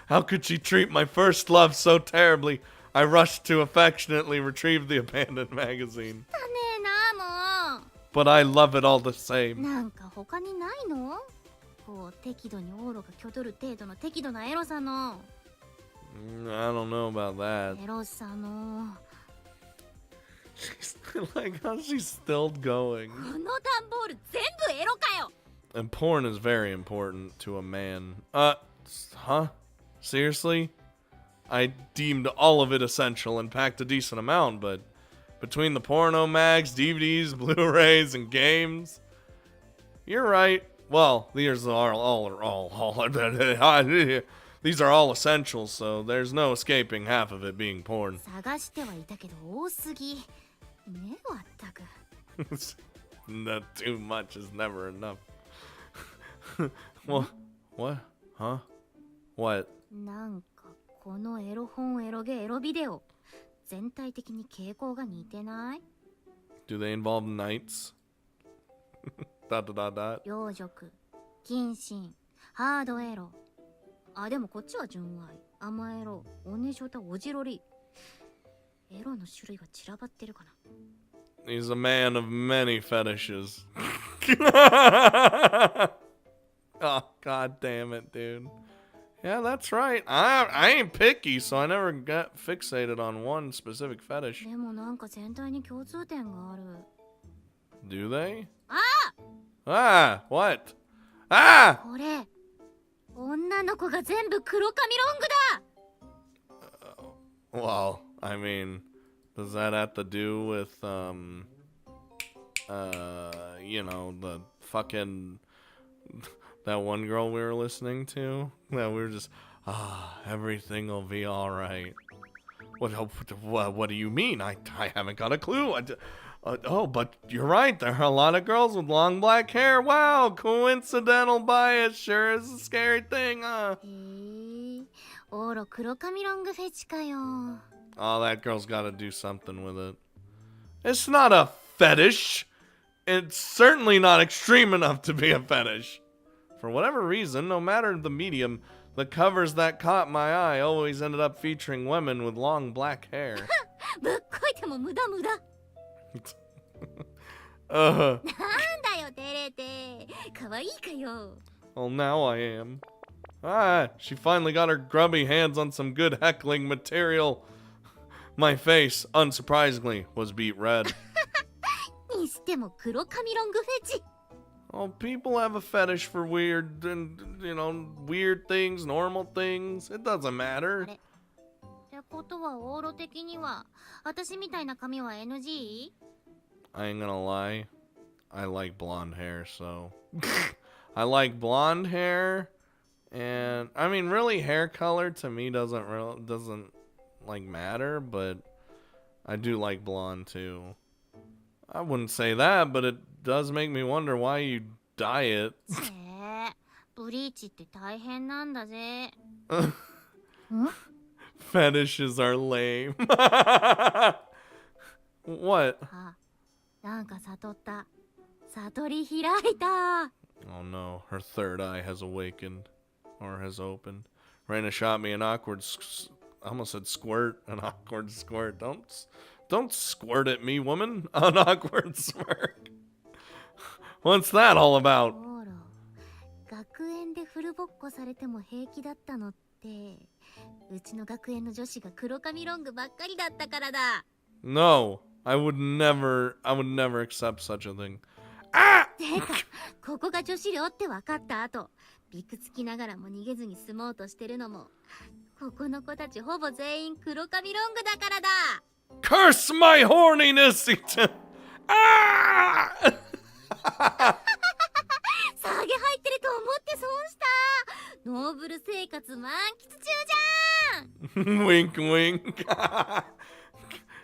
How could she treat my first love so terribly? I rushed to affectionately retrieve the abandoned magazine. だねえなも But I love it all the same. うなんか他にないのこう適度にオーロがきょどる程度の適度なエロさの I don't know about that. エロさの She's like how she's still going. この段ボール全部エロかよ And porn is very important to a man. Huh? Seriously? I deemed all of it essential and packed a decent amount, but between the porno mags, DVDs, Blu-rays, and games, you're right. Well, these are these are all essentials, so there's no escaping half of it being porn. 探してはいたけど多すぎねえわったく Not too much is never enough. What? Huh? What? なんかこのエロ本エロゲエロビデオ全体的に傾向が似てない Do they involve knights? ... 養殖謹慎ハードエロあでもこっちは純愛甘エロおねしょたおじろりエロの種類が散らばってるかな He's a man of many fetishes. Oh, god damn it, dude. Yeah, that's right. I ain't picky, so I never got fixated on one specific fetish. でもなんか全体に共通点がある Do they? あ Ah, what? Ah! これ女の子が全部黒髪ロングだ Well, I mean, does that have to do with, you know, the fucking, that one girl we were listening to? That we were just, everything will be alright. What do you mean? I haven't got a clue. Oh, but you're right. There are a lot of girls with long black hair. Wow, coincidental bias sure is a scary thing, huh? へえオーロ黒髪ロングフェチかよ Oh, that girl's gotta do something with it. It's not a fetish. It's certainly not extreme enough to be a fetish. For whatever reason, no matter the medium, the covers that caught my eye always ended up featuring women with long black hair. ぶっこいても無駄無駄 uh, なんだよ照れて可愛いかよ well, now I am. She finally got her grubby hands on some good heckling material. My face, unsurprisingly, was beet red. にしても黒髪ロングフェチ Oh, people have a fetish for weird and, you know, weird things, normal things. It doesn't あ matter. れってことはオーロ的には私みたいな髪は NG? I ain't gonna lie. I like blonde hair, so. I like blonde hair, and I mean, really, hair color to me doesn't like matter, but I do like blonde too. I wouldn't say that, but it does make me wonder why you dye it. へえブリーチって大変なんだぜ Fetishes are lame. What? あなんか悟った悟り開いた Oh no, her third eye has awakened. Or has opened. Raina shot me an awkward I almost said squirt. An awkward squirt. Don't squirt at me, woman. An awkward smirk. What's that all about? オーロ学園でフルボッコこされても平気だったのって、うちの学園の女子が黒髪ロングばっかりだったからだ。No, I would never accept such a thing. Ah! てか、ここが女子寮って分かった後、ビクつきながらも逃げずに住もうとしてるのも、ここの子たちほぼ全員黒髪ロングだからだ。Curse my horniness! Ah! 下げ入ってると思って損した。ノーブル生活満喫中じゃん。 Wink, wink.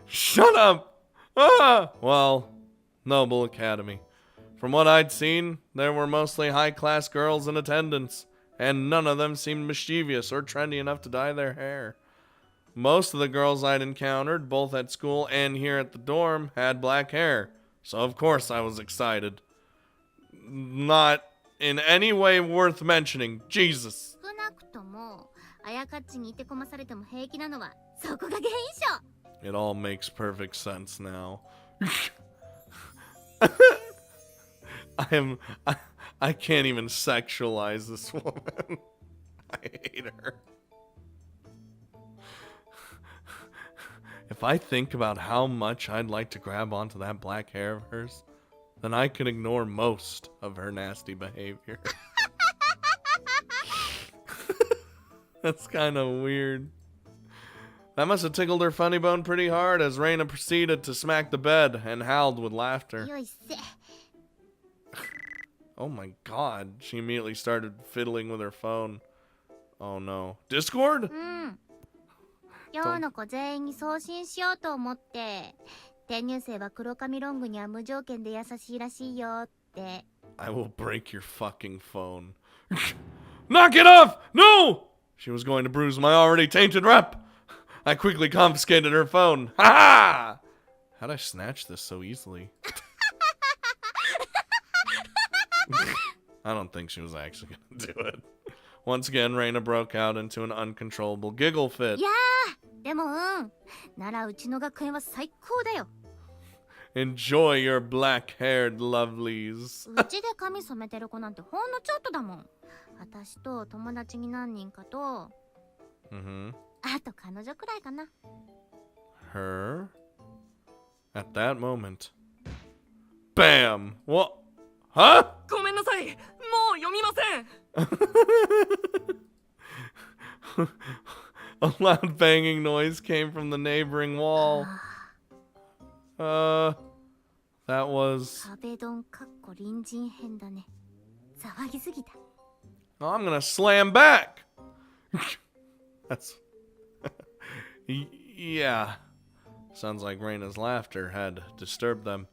Shut up! Ah! Well, Noble Academy. From what I'd seen, there were mostly high-class girls in attendance, and none of them seemed mischievous or trendy enough to dye their hair. Most of the girls I'd encountered, both at school and here at the dorm, had black hair, so of course I was excited. Not in any way worth mentioning. Jesus. 少なくとも、あやかっちにいてこまされても平気なのは、そこが原因しょ。 It all makes perfect sense now. I can't even sexualize this woman. I hate her. If I think about how much I'd like to grab onto that black hair of hers, then I could ignore most of her nasty behavior. That's kind of weird. That must have tickled her funny bone pretty hard as Reina proceeded to smack the bed and howled with laughter. よいせ。 Oh my god, she immediately started fiddling with her phone. Oh no. Discord? 今日の子全員に送信しようと思って。転入生は黒髪ロングには無条件で優しいらしいよって。 I will break your fucking phone. Knock it off! No! She was going to bruise my already tainted rep. I quickly confiscated her phone. Ha ha! How'd I snatch this so easily? I don't think she was actually gonna do it. Once again, Reina broke out into an uncontrollable giggle fit. いやー、でもならうちの学園は最高だよ。 Enjoy your black-haired lovelies. うちで髪染めてる子なんてほんのちょっとだもん。私と友達に何人かと、あと彼女くらいかな。 Her? At that moment. Bam! What? Huh? ごめんなさい、もう読みません。A loud banging noise came from the neighboring wall. That was... 壁ドンかっこ隣人編だね。騒ぎすぎた。 Oh, I'm gonna slam back! That's... Yeah. Sounds like Reina's laughter had disturbed them.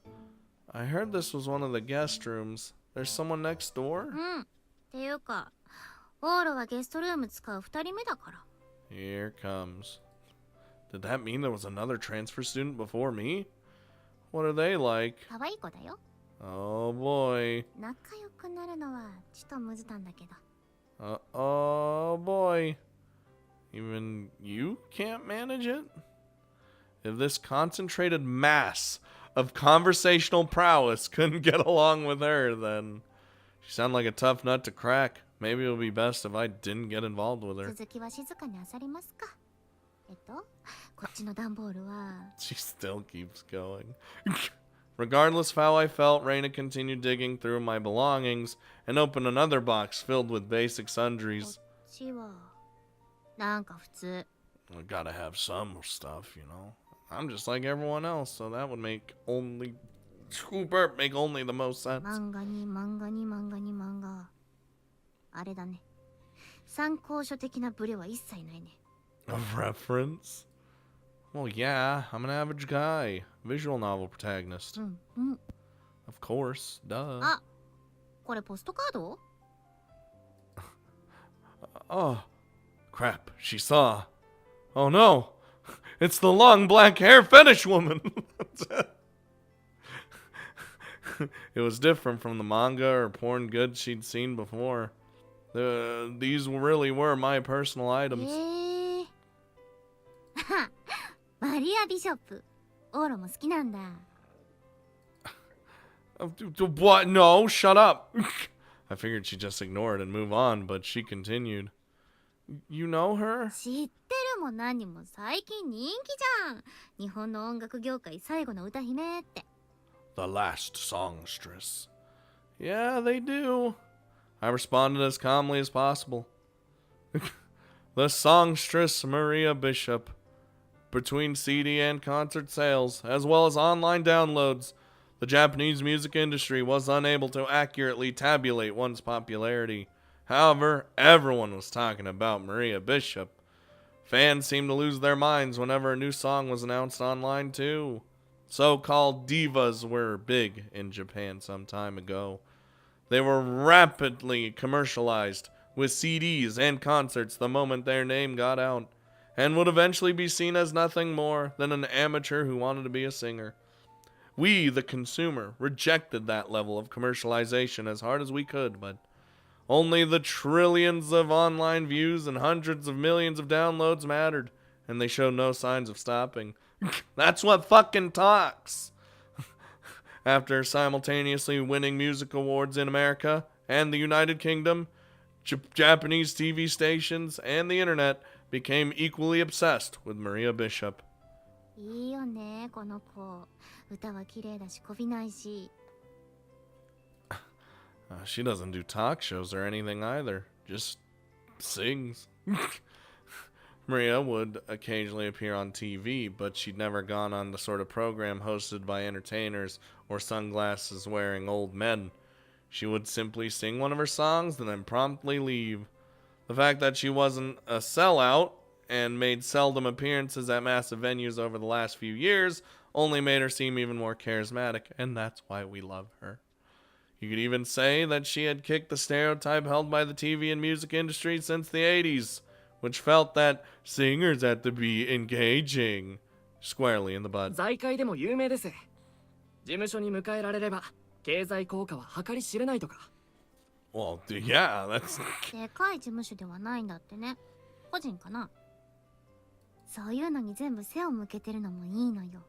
I heard this was one of the guest rooms. There's someone next door? っていうか、オーロはゲストルーム使う2人目だから。 Here comes. Did that mean there was another transfer student before me? What are they like? 可愛い子だよ。 Oh boy. 仲良くなるのはちょっとむずたんだけど。Oh boy. Even you can't manage it? If this concentrated mass of conversational prowess couldn't get along with her, then she sounded like a tough nut to crack. Maybe it would be best if I didn't get involved with her. 続きは静かに漁りますか。こっちの段ボールは。 She still keeps going. Regardless of how I felt, Reina continued digging through my belongings and opened another box filled with basic こ sundries. っちはなんか普通。 I gotta have some stuff, you know. I'm just like everyone else, so that would make only make only the most sense. 漫画に漫画に漫画に漫画。あれだね。参考書的なブレは一切ないね。 A reference? Well, yeah, I'm an average guy. Visual novel protagonist. Of course, duh. あ、これポストカード？ Oh, crap, she saw. Oh no, it's the long black hair fetish woman. It was different from the manga or porn goods she'd seen before. These really were my personal items. マリア・ビショップ。オーロも好きなんだ。 What? No, shut up. I figured she'd just ignore it and move on, but she continued. You know her? 知ってるも何も最近人気じゃん。日本の音楽業界最後の歌姫って。The last songstress. Yeah, they do. I responded as calmly as possible. The songstress Maria Bishop. Between CD and concert sales, as well as online downloads, the Japanese music industry was unable to accurately tabulate one's popularity. However, everyone was talking about Maria Bishop. Fans seemed to lose their minds whenever a new song was announced online, too. So-called divas were big in Japan some time ago. They were rapidly commercialized with CDs and concerts the moment their name got out, and would eventually be seen as nothing more than an amateur who wanted to be a singer. We, the consumer, rejected that level of commercialization as hard as we could, but only the trillions of online views and hundreds of millions of downloads mattered, and they showed no signs of stopping. That's what fucking talks. After simultaneously winning music awards in America and the United Kingdom, Japanese TV stations and the internet became equally obsessed with Maria Bishop. いいよね、この子。歌は綺麗だし、こびないし。She doesn't do talk shows or anything either, just sings. Maria would occasionally appear on TV, but she'd never gone on the sort of program hosted by entertainers or sunglasses-wearing old men. She would simply sing one of her songs and then promptly leave. The fact that she wasn't a sellout and made seldom appearances at massive venues over the last few years only made her seem even more charismatic, and that's why we love her. You could even say that she had kicked the stereotype held by the TV and music industry since the 80s, which felt that singers had to be engaging squarely in the butt. 財界でも有名です。事務所に迎えられれば経済効果は計り知れないとか。Well, yeah, that's... でかい事務所ではないんだってね。個人かな。そういうのに全部背を向けてるのもいいのよ。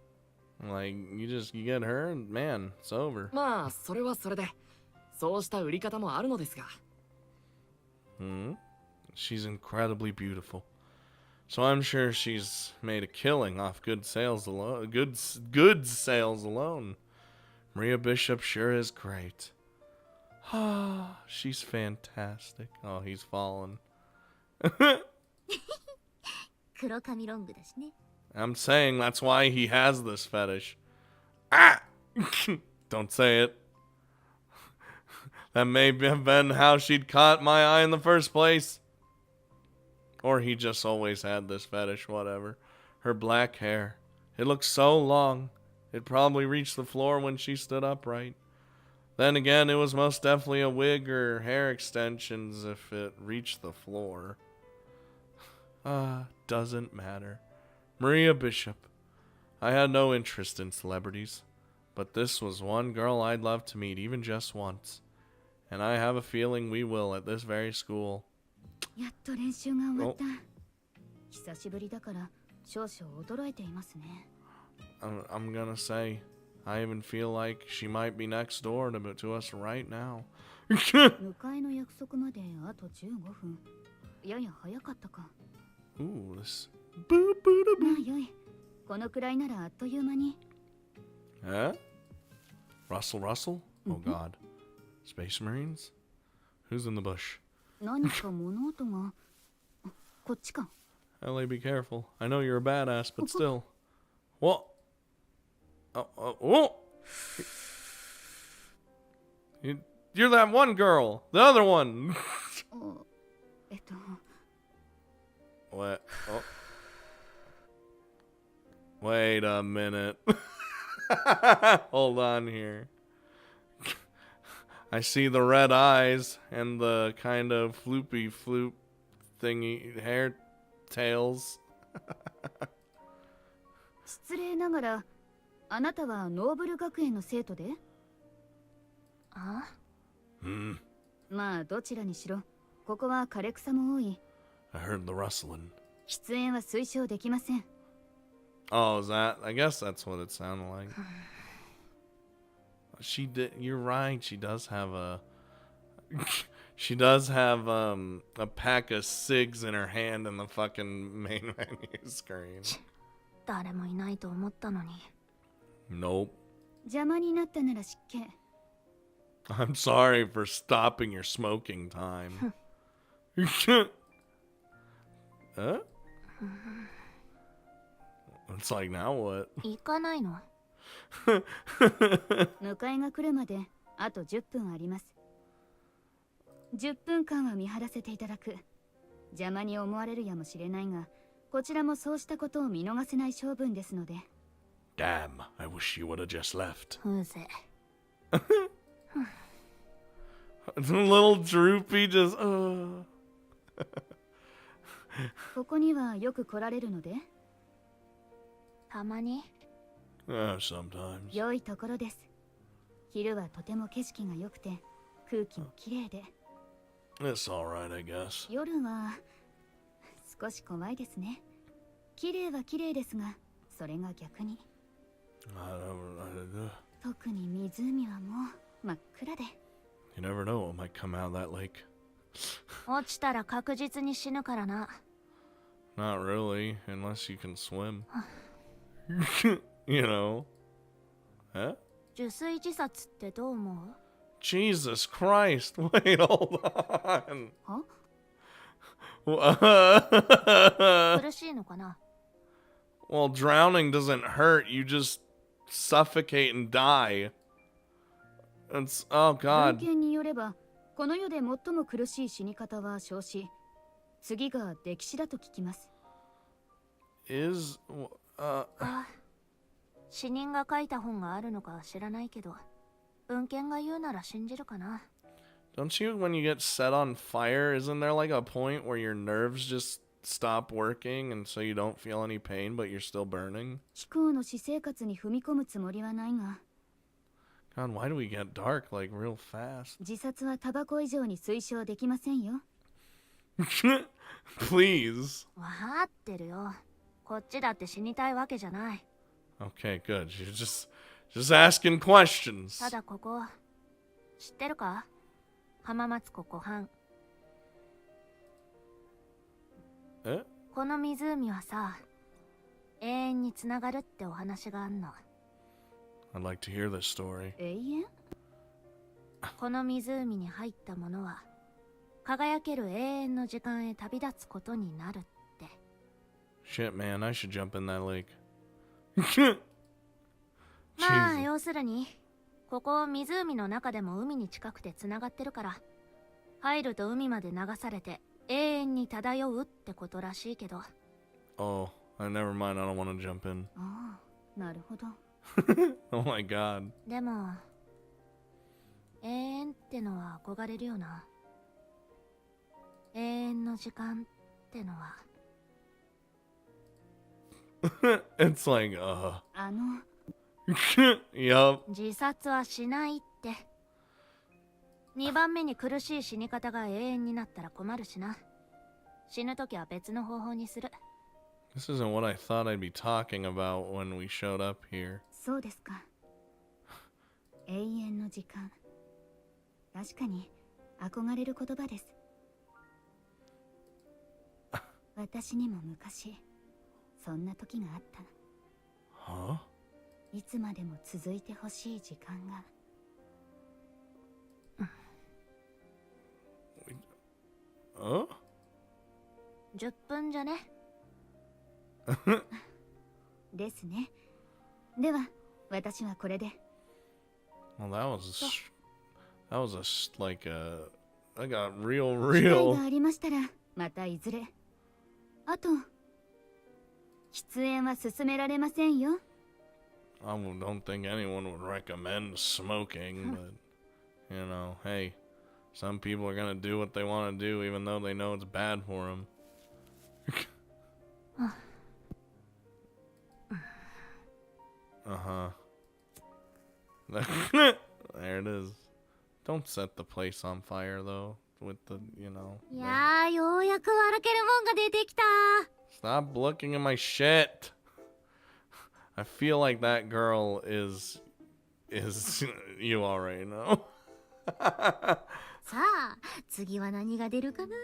Like, you get her and man, it's over. まあ、それはそれで、そうした売り方もあるのですが。She's incredibly beautiful. So I'm sure she's made a killing off good sales alone. Good sales alone. Maria Bishop sure is great. She's fantastic. Oh, he's fallen. 黒髪ロングだしね。I'm saying that's why he has this fetish. Ah! Don't say it. That may have been how she'd caught my eye in the first place. Or he just always had this fetish, whatever. Her black hair. It looked so long. It probably reached the floor when she stood upright. Then again, it was most definitely a wig or hair extensions if it reached the floor. Doesn't matter. Maria Bishop. I had no interest in celebrities, but this was one girl I'd love to meet even just once. And I have a feeling we will at this very school. やっと練習が終わった。久しぶりだから少々驚いていますね。I'm gonna say, I even feel like she might be next door to us right now. 迎えの約束まであと15分。やや早かったか。Ooh, this... まあよい。このくらいならあっという間に。Huh? Russell? Oh god. Space Marines? Who's in the bush? 何か物音が。こっちか。LA, be careful. I know you're a badass, but still. What? Oh! You're that one girl! The other one! What? Oh. Wait a minute. Hold on here. I see the red eyes and the kind of floopy floop thingy hair tails. 失礼ながら、あなたはノーブル学園の生徒で？あ？まあどちらにしろ、ここは枯れ草も多い。I heard the rustling. 喫煙は推奨できません。Oh, is that? I guess that's what it sounded like. She did. You're right. She does have She does have a pack of cigs in her hand in the fucking main menu screen. 誰もいないと思ったのに。 Nope. 邪魔になったなら失敬。 I'm sorry for stopping your smoking time. Huh? It's like, now what? 行かないの？ 迎えが来るまであと10分あります。10分間は見張らせていただく。邪魔に思われるやもしれないが、こちらもそうしたことを見逃せない性分ですので。 Damn, I wish you would have just left. うぜ。 A little droopy, just. ここにはよく来られるので。 たまに。 Sometimes. 良いところです。昼はとても景色が良くて空気もきれいで。 It's alright, I guess. 夜は少し怖いですね。綺麗は綺麗ですが、それが逆に。 特に湖はもう真っ暗で。 You never know what might come out of that lake. 落ちたら確実に死ぬからな。 Not really, unless you can swim. You know? Huh? 受水自殺ってどう思う？ Jesus Christ, wait, hold on. 苦 Well, しいのかな？ drowning doesn't hurt, you just suffocate and die. It's, oh 文 god. 献によれば、この世で最も苦しい死に方は焼死、次が溺死だと聞きます。 Is, あ、死人が書いた本があるのかは知らないけど、文献が言うなら信じるかな。 don't you, when you get set on fire, isn't there like a point where your nerves just stop working and so you don't feel any pain, but you're still burning? 貴公の私生活に踏み込むつもりはないが、 God, why do we get dark like real fast? 自殺はタバコ以上に推奨できませんよ。 Please. わかってるよ。こっちだって死にたいわけじゃない。 Okay, good. You're just asking questions. ただここ、知ってるか？浜松湖湖畔。え？この湖はさ、永遠につながるってお話があんの。 I'd like to hear this story. 永遠？この湖に入ったものは、輝ける永遠の時間へ旅立つことになるって。 Shit, man, I should jump in that lake. まあ Jesus. 要するに、ここ湖の中でも海に近くてつながってるから、入ると海まで流されて永遠に漂うってことらしいけど。 Oh, never mind. I don't want to jump in. ああ、なるほど。 Oh my god. でも、永遠ってのは憧れるよな。永遠の時間ってのは。 It's like, あの、 yup. 自殺はしないって。2番目に苦しい死に方が永遠になったら困るしな。死ぬときは別の方法にする。 This isn't what I thought I'd be talking about when we showed up here. そうですか。永遠の時間。確かに憧れる言葉です。私にも昔、そんな時があった。 Huh? いつまでも続いてほしい時間が。 Huh? 10分じゃね。ですね。では、私はこれで。 Well, that was like I got real, 機会 real. がありましたら、またいずれ。あと、喫煙は勧められませんよ。 I don't think anyone would recommend smoking, but you know, hey, some people are gonna do what they want to do, even though they know it's bad for them. Uh-huh. There it is. Don't set the place on fire, though, with the, you know. いやー、ようやく笑けるもんが出てきた。 Stop looking at my shit. I feel like that girl is you already know. さあ、次は何が出るかな。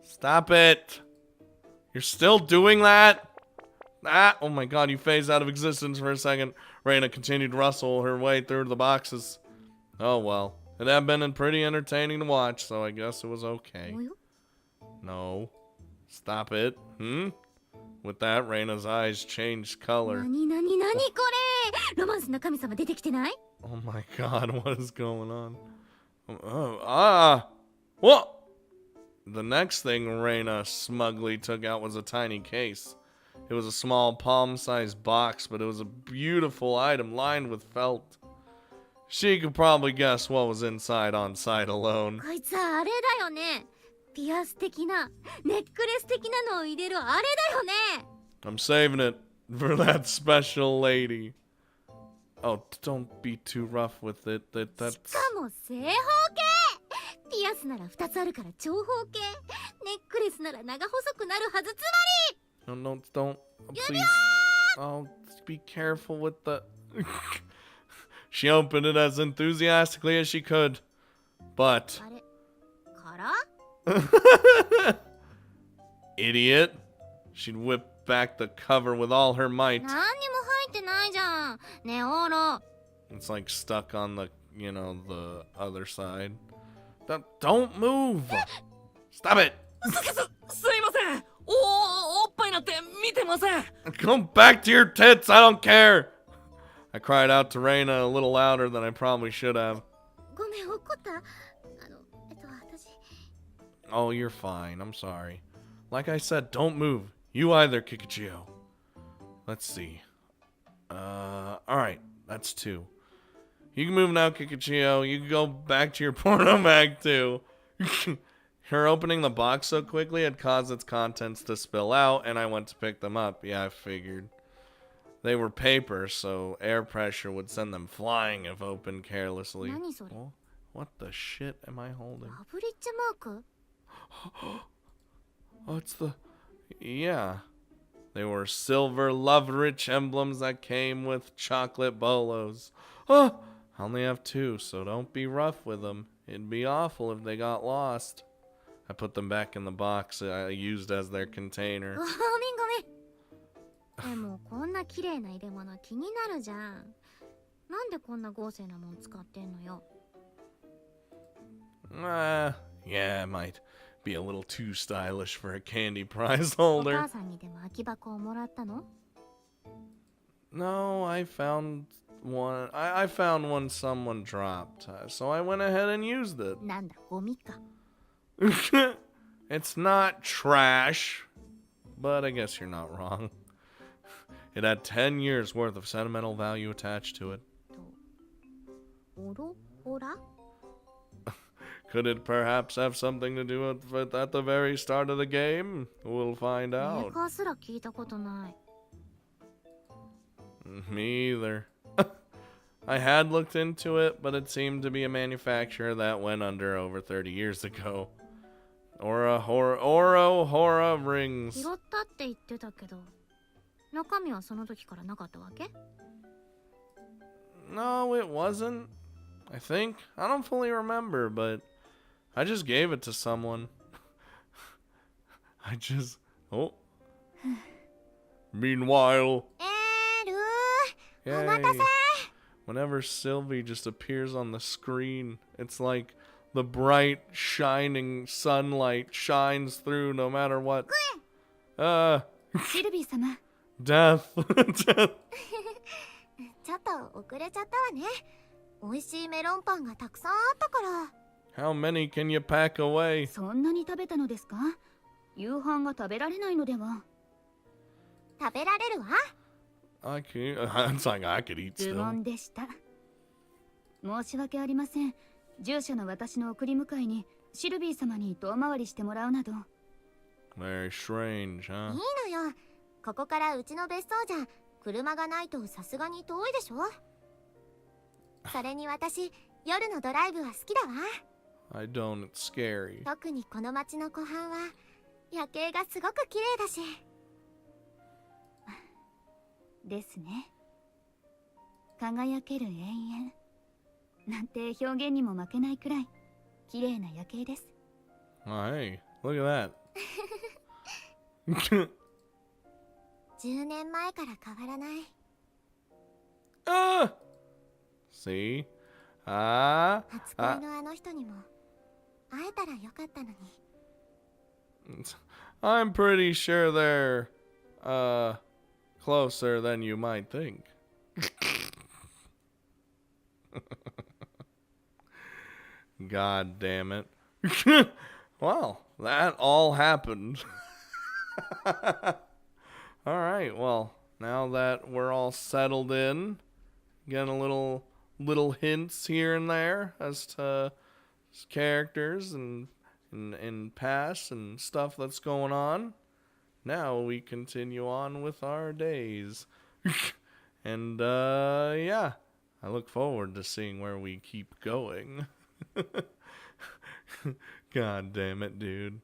Stop it! You're still doing that? Ah, oh my god, you phased out of existence for a second. Reina continued to rustle her way through the boxes. Oh well. It had been pretty entertaining to watch, so I guess it was okay. およ No. Stop it. With that, Reina's eyes changed color. 何これ、ロマンスの神様出てきてない？ Oh my god, what is going on? What? The next thing Reina smugly took out was a tiny case. It was a small palm-sized box, but it was a beautiful item lined with felt. She could probably guess what was inside on sight alone. こいつはあれだよね。ピアス的な、ネックレス的なのを入れるあれだよね。 I'm saving it for that special lady. Oh, don't be too rough with it. し That's... かも正方形。ピアスなら2つあるから長方形。ネックレスなら長細くなるはず。つまり No, don't. Please. Oh, be careful with the... She opened it as enthusiastically as she could. But... あれから？ Idiot. She'd whip back the cover with all her might. 何にも入ってないじゃん。ねえ、オーロ。 It's like stuck on the, the other side. Don't move! Stop it! すいません。おっぱいなんて見てません。 Go back to your tits! I don't care! I cried out to Reina a little louder than I probably should have. ごめん、怒った。私。 Oh, you're fine. I'm sorry. Like I said, don't move. You either, Kikuchio. Let's see. Alright. That's 2. You can move now, Kikuchio. You can go back to your porno mag, too. Her opening the box so quickly had caused its contents to spill out, and I went to pick them up. Yeah, I figured. They were paper, so air pressure would send them flying if opened carelessly. 何それ？ Oh, what the shit am I holding? ラブリッチマーク？ Oh, it's the... Yeah. They were silver Loveriche emblems that came with chocolate bolos. Oh! I only have 2, so don't be rough with them. It'd be awful if they got lost. I put them back in the box I used as their container. ごめん。でもこんな綺麗な入れ物気になるじゃん。なんでこんな豪勢なもん使ってんのよ。 Yeah, it might be a little too stylish for a candy prize お holder. 母さんにでも空き箱をもらったの？ No, I found one. I found one someone dropped, so I went ahead and used it. なんだ、ゴミか。 It's not trash, but I guess you're not wrong. It had 10 years worth of sentimental value attached to it. オロオラ？ Could it perhaps have something to do with it at the very start of the game? We'll find メ out. ーカーすら聞いたことない。 Me either. I had looked into it, but it seemed to be a manufacturer that went under over 30 years ago. Hora rings. 拾ったって言ってたけど、中身はその時からなかったわけ？ No, it wasn't. I think. I don't fully remember, but I just gave it to someone. Oh. Meanwhile. エールー、お待たせ。 Whenever Sylvie just appears on the screen, it's like the bright, shining sunlight shines through no matter what. シルビー様。 Death. ちょっと遅れちゃったわね。美味しいメロンパンがたくさんあったから。 How many can you pack away? そんなに食べたのですか？夕飯が食べられないのでは？食べられるわ。 I can't. It's like I could eat 愚 still. 問でした。申し訳ありません。従者の私の送り迎えにシルビー様に遠回りしてもらうなど。 Very strange, い huh? いのよ。ここからうちの別荘じゃ車がないとさすがに遠いでしょ。それに私、夜のドライブは好きだわ。 I don't. It's scary. 特にこの街の湖畔は夜景がすごく綺麗だし。ですね。輝ける永遠。なんて表現にも負けないくらい綺麗な夜景です。 Oh, hey, look at 10年前から変わらない。 that. See? 初恋のあの人にも会えたらよかったのに。 I'm pretty sure they're, closer than you might think. God damn it. Well, that all happened. Alright, well, now that we're all settled in, getting a little hints here and there as to characters and past and stuff that's going on. Now we continue on with our days. And yeah, I look forward to seeing where we keep going. God damn it, dude.